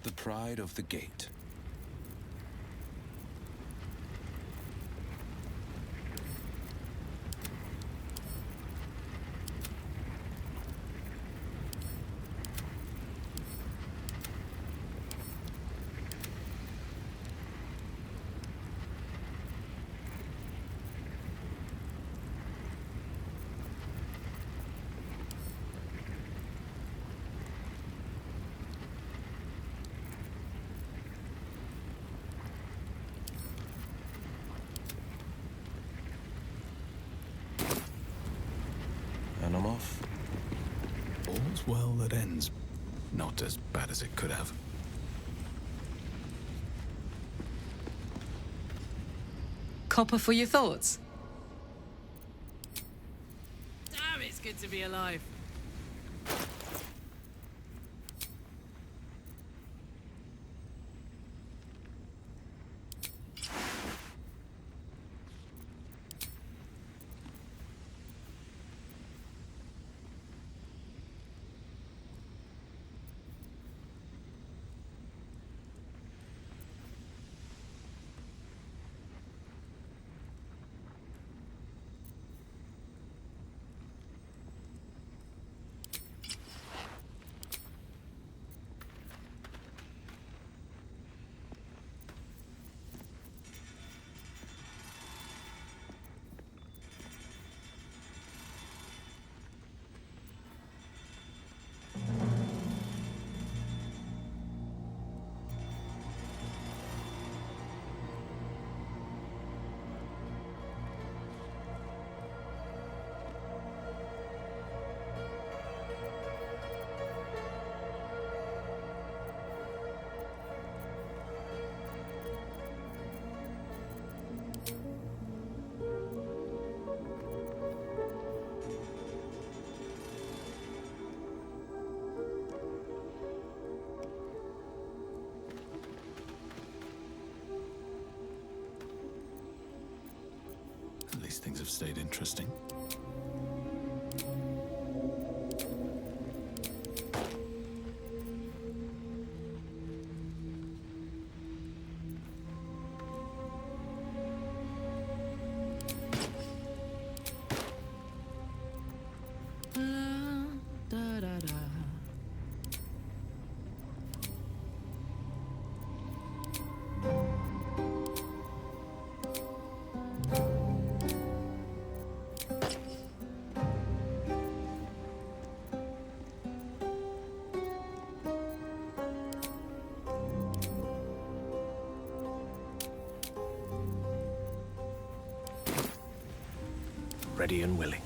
C: the pride of the gate. And I'm off.
S: All's well that ends. Not as bad as it could have.
E: Copper for your thoughts? Damn, it's good to be alive.
S: At least things have stayed interesting.
A: Ready and willing.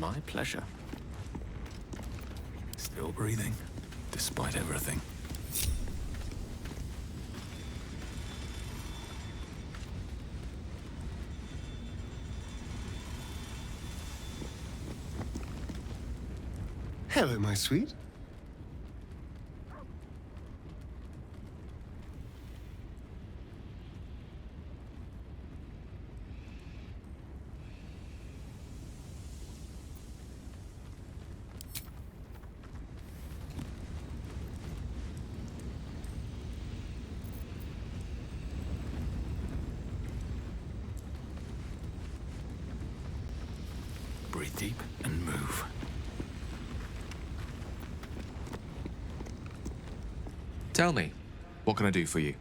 C: my pleasure.
S: Still breathing, despite everything.
B: Hello, my sweet.
S: Breathe deep and move.
D: Tell me, what can I do for you?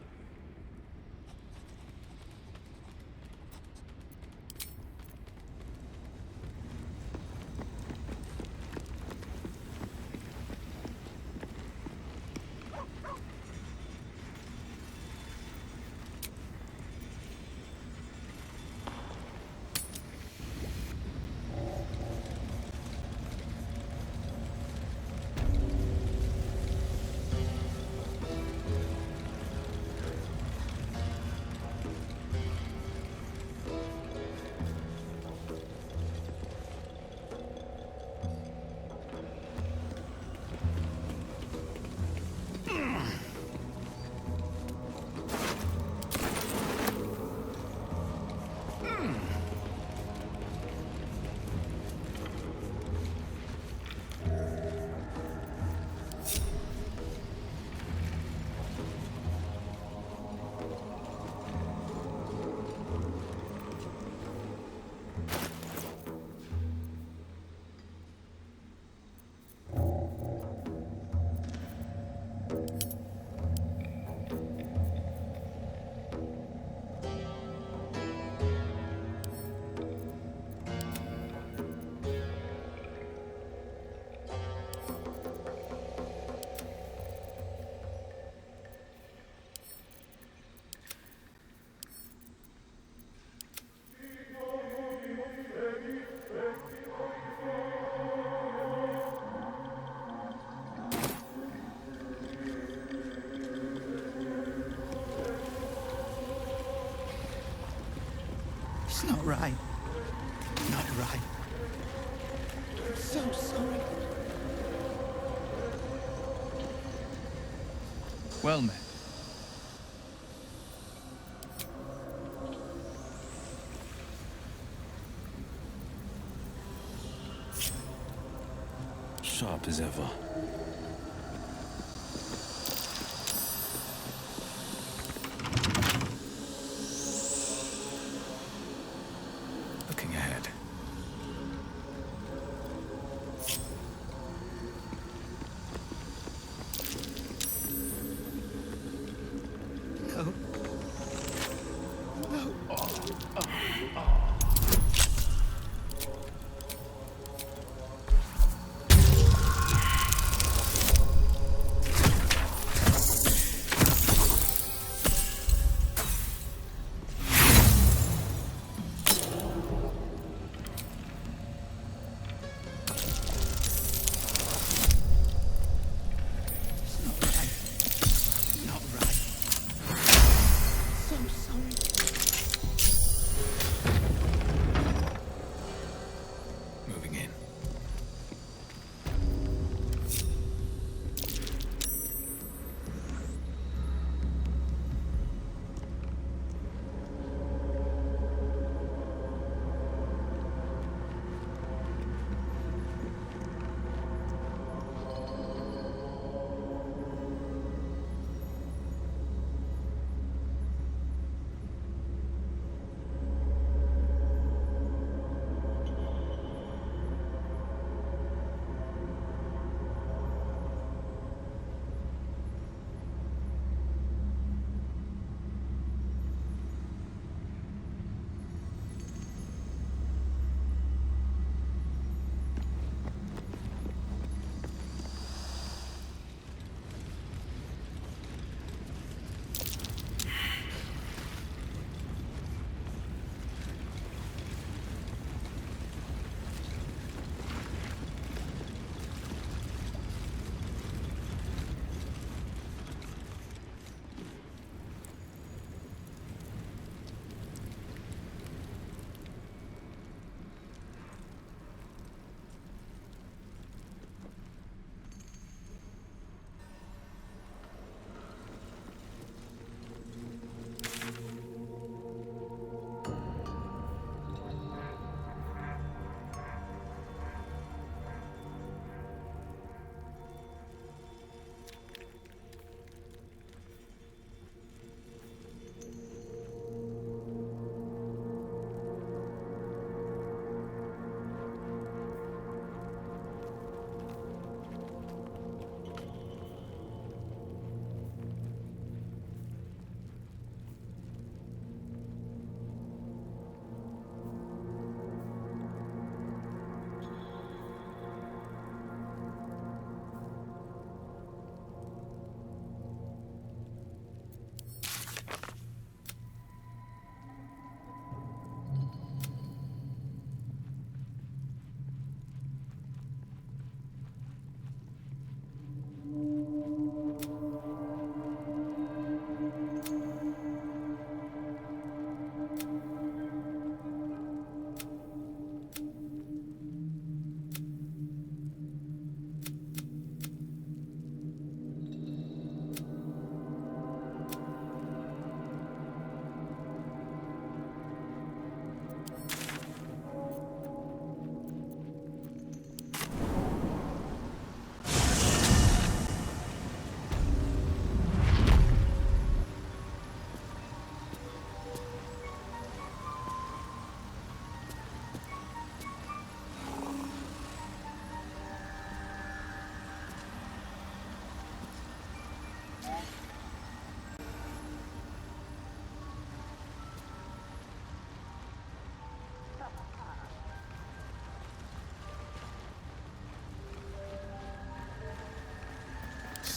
U: It's not right. Not right. I'm so sorry.
S: Well met.
V: Sharp as ever.
S: Looking ahead.
U: No. No. So sorry.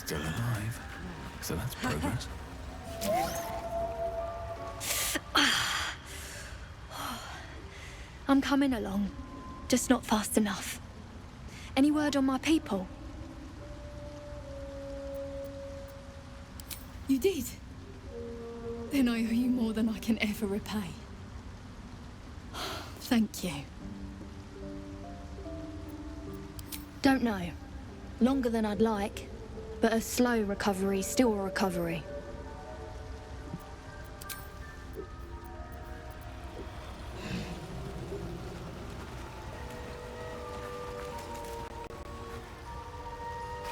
S: Still alive. So that's progress.
B: I'm coming along, just not fast enough. Any word on my people?
K: You did? Then I owe you more than I can ever repay. Thank you.
B: Don't know. Longer than I'd like, but a slow recovery's still a recovery.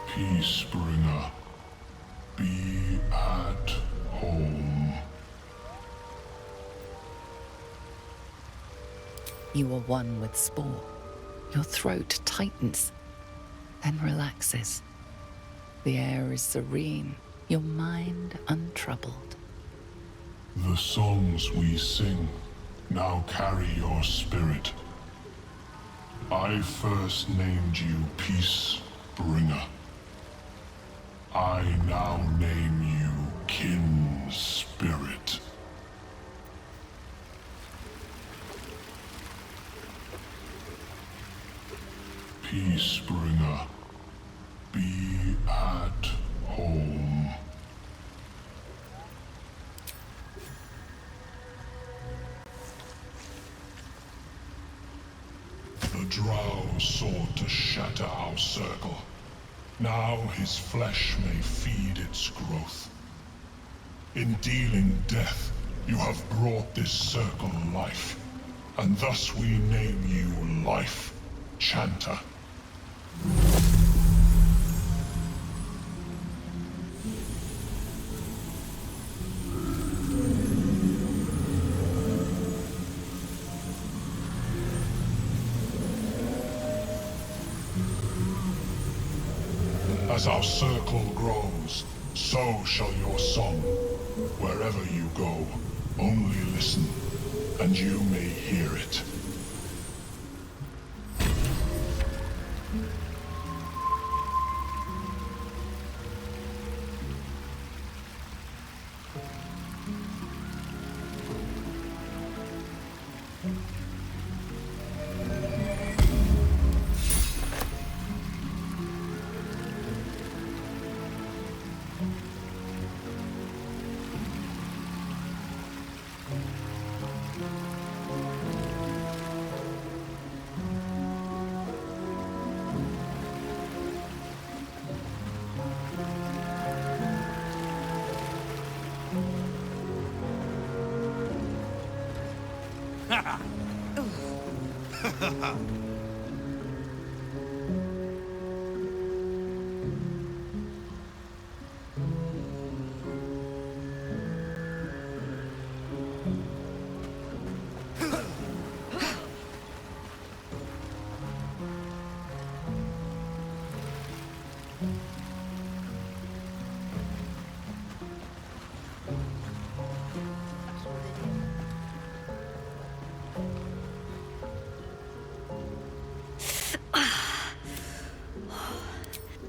T: Peacebringer, be at home.
L: You are one with Spore. Your throat tightens, then relaxes. The air is serene, your mind untroubled.
T: The songs we sing now carry your spirit. I first named you Peacebringer. I now name you Kin Spirit. Peacebringer, be at home. The Drow sought to shatter our circle. Now his flesh may feed its growth. In dealing death, you have brought this circle life, and thus we name you Life Chanter. As our circle grows, so shall your song. Wherever you go, only listen, and you may hear it.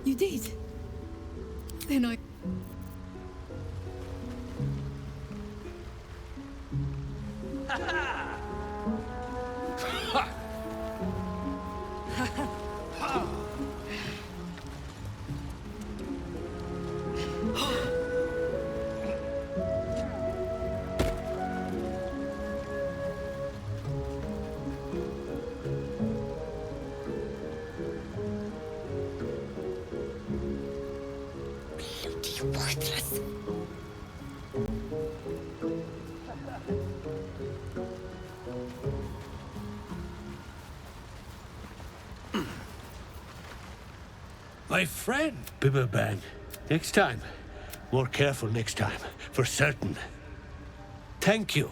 K: You did? Then I...
J: Worthless.
I: My friend, Bibberbang. Next time. More careful next time, for certain. Thank you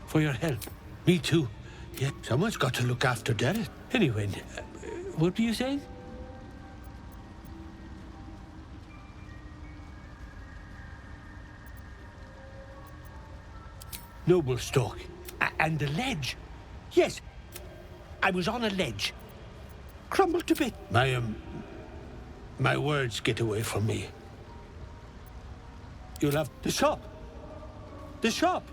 I: for your help. Me too. Yeah, someone's got to look after Derek. Anyway, what do you say? Noble Stalk. And the ledge. Yes, I was on a ledge. Crumbled to bit. My words get away from me. You'll have the shop. The shop.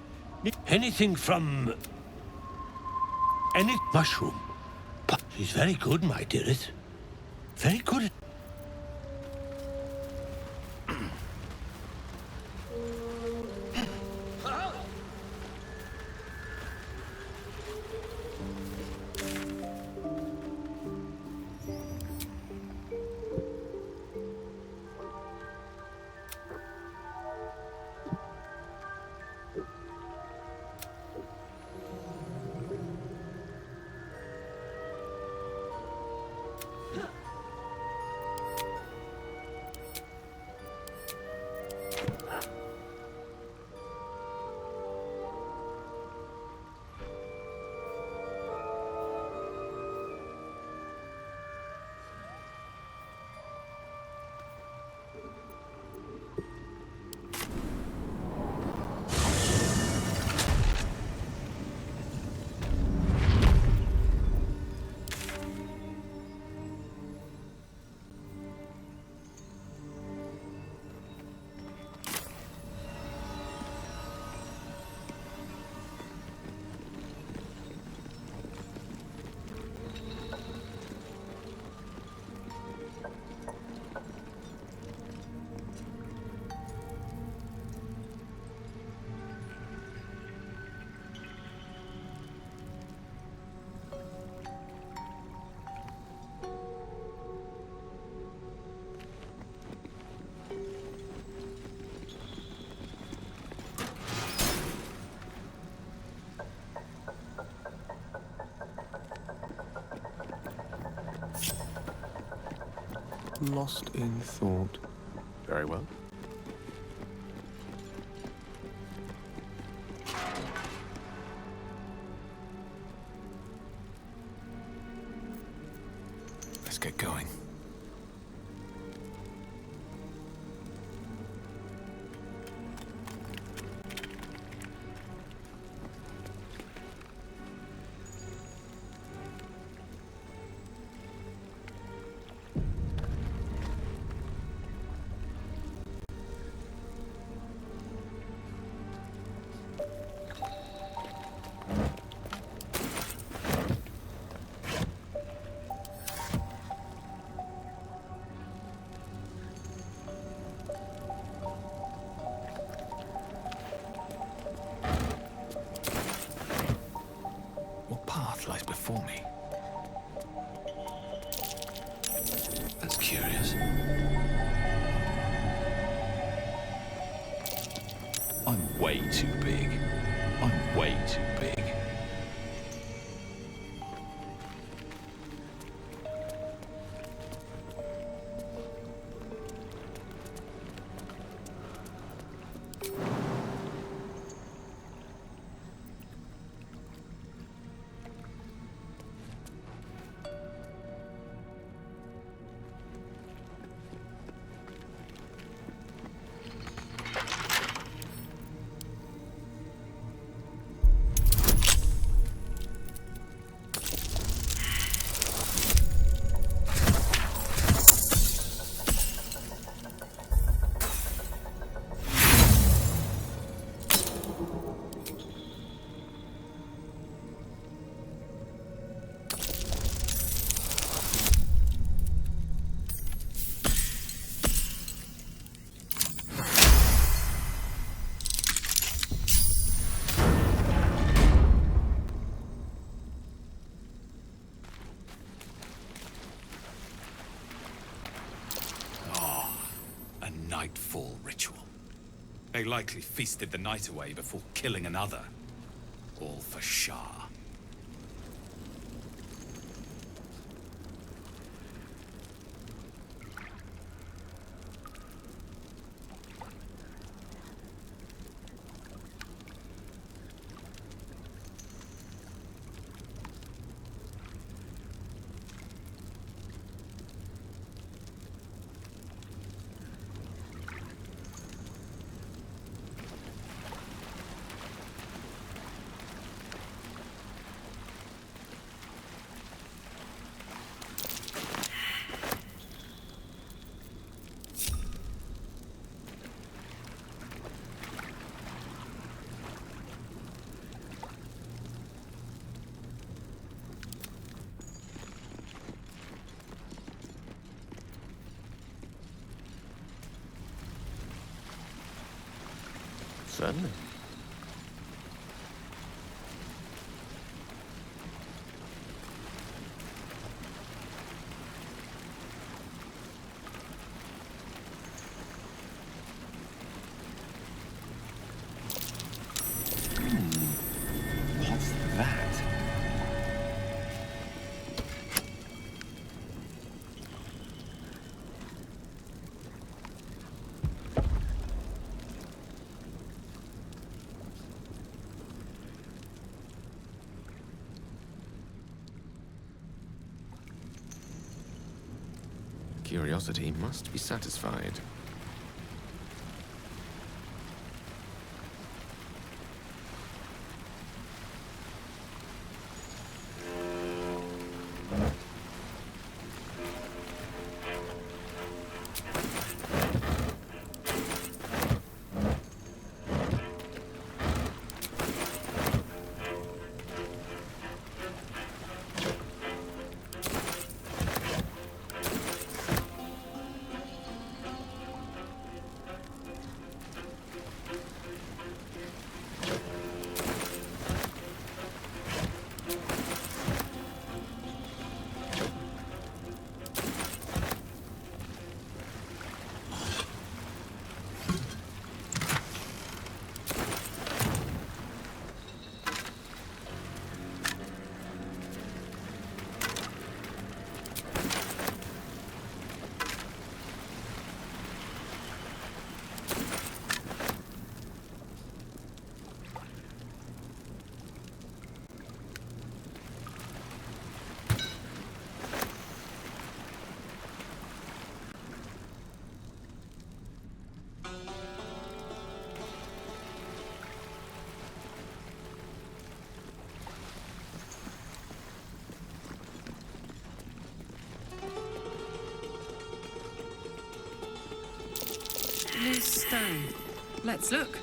I: Anything from... any mushroom. But she's very good, my dearest. Very good.
C: Lost in thought.
D: Very well.
S: Let's get going. What path lies before me? That's curious.
F: I'm way too big. I'm way too big. Nightfall ritual. They likely feasted the night away before killing another. All for Shah.
D: Certainly. What's that? Curiosity must be satisfied.
E: Loose stone. Let's look.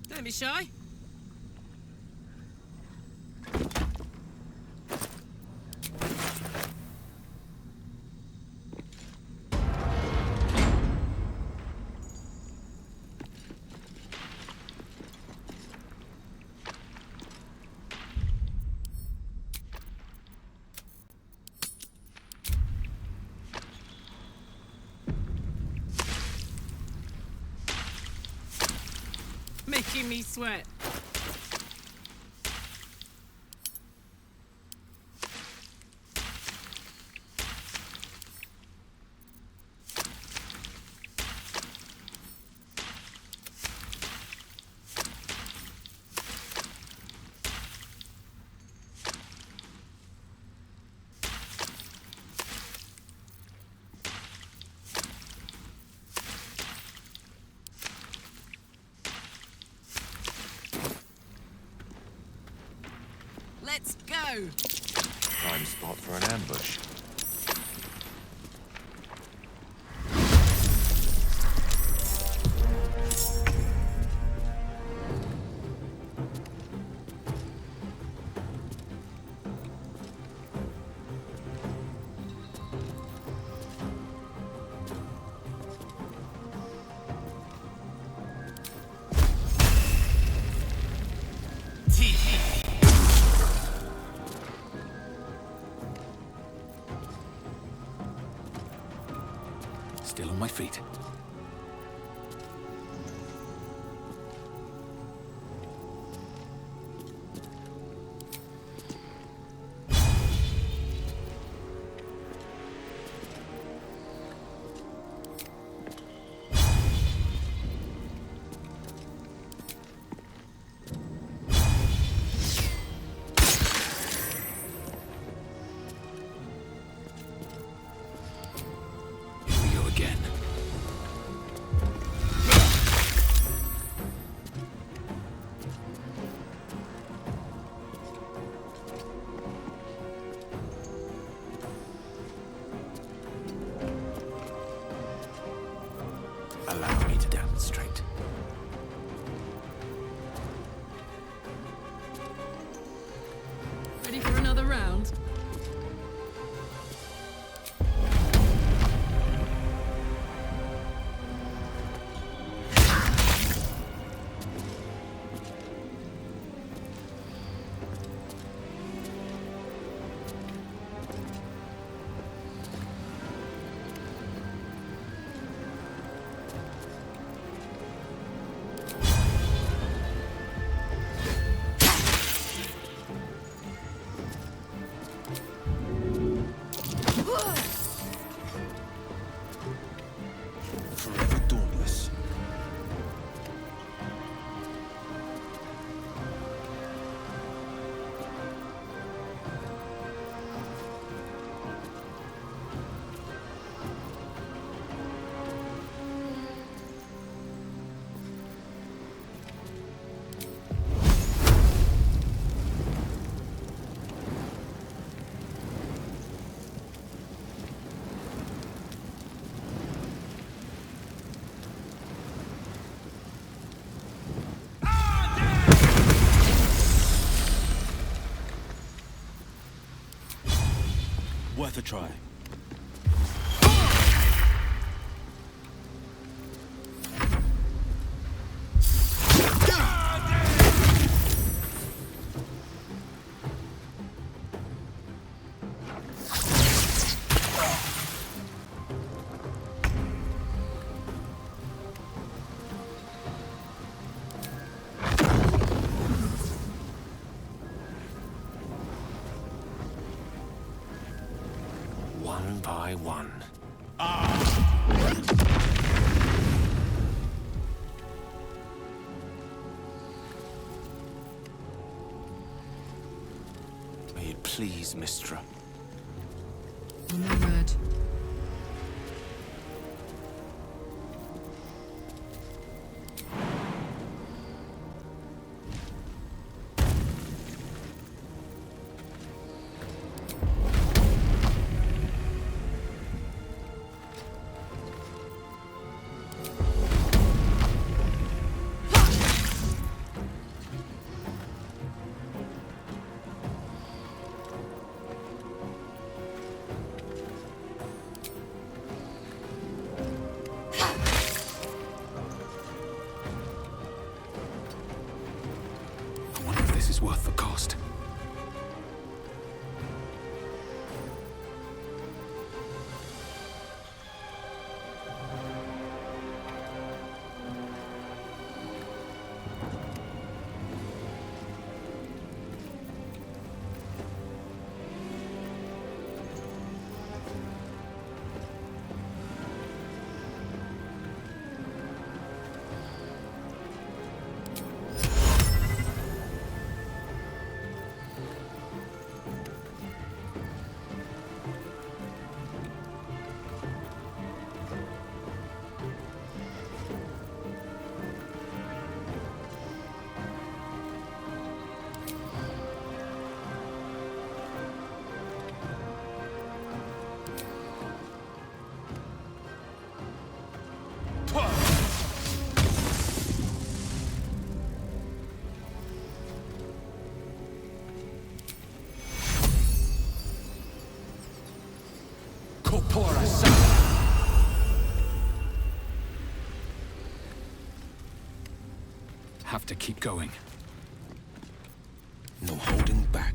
E: Don't be shy. Making me sweat. Let's go!
D: Prime spot for an ambush.
F: Still on my feet. Here we go again.
Q: a try.
A: One by one. May it please, Mistra.
E: On my word.
A: I wonder if this is worth the cost.
F: Have to keep going.
A: No holding back.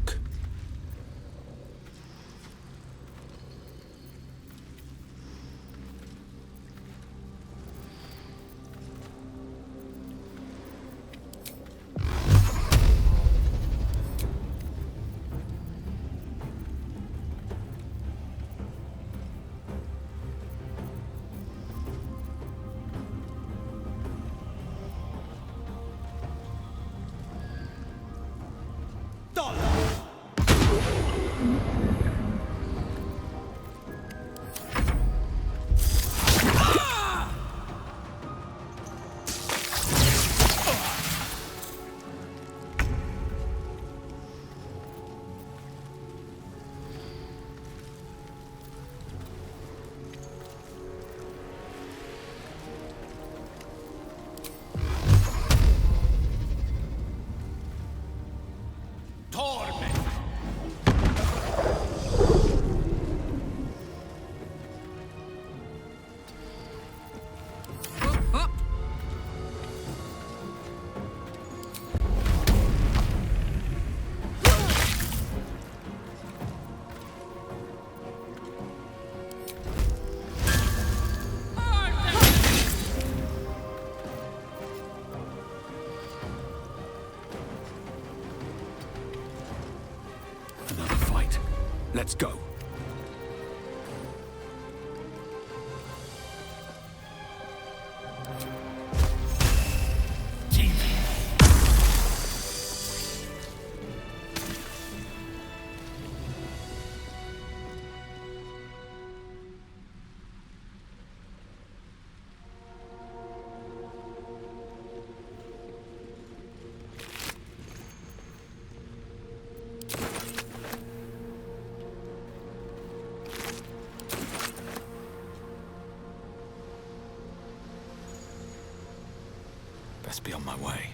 A: Another fight. Let's go. Best be on my way.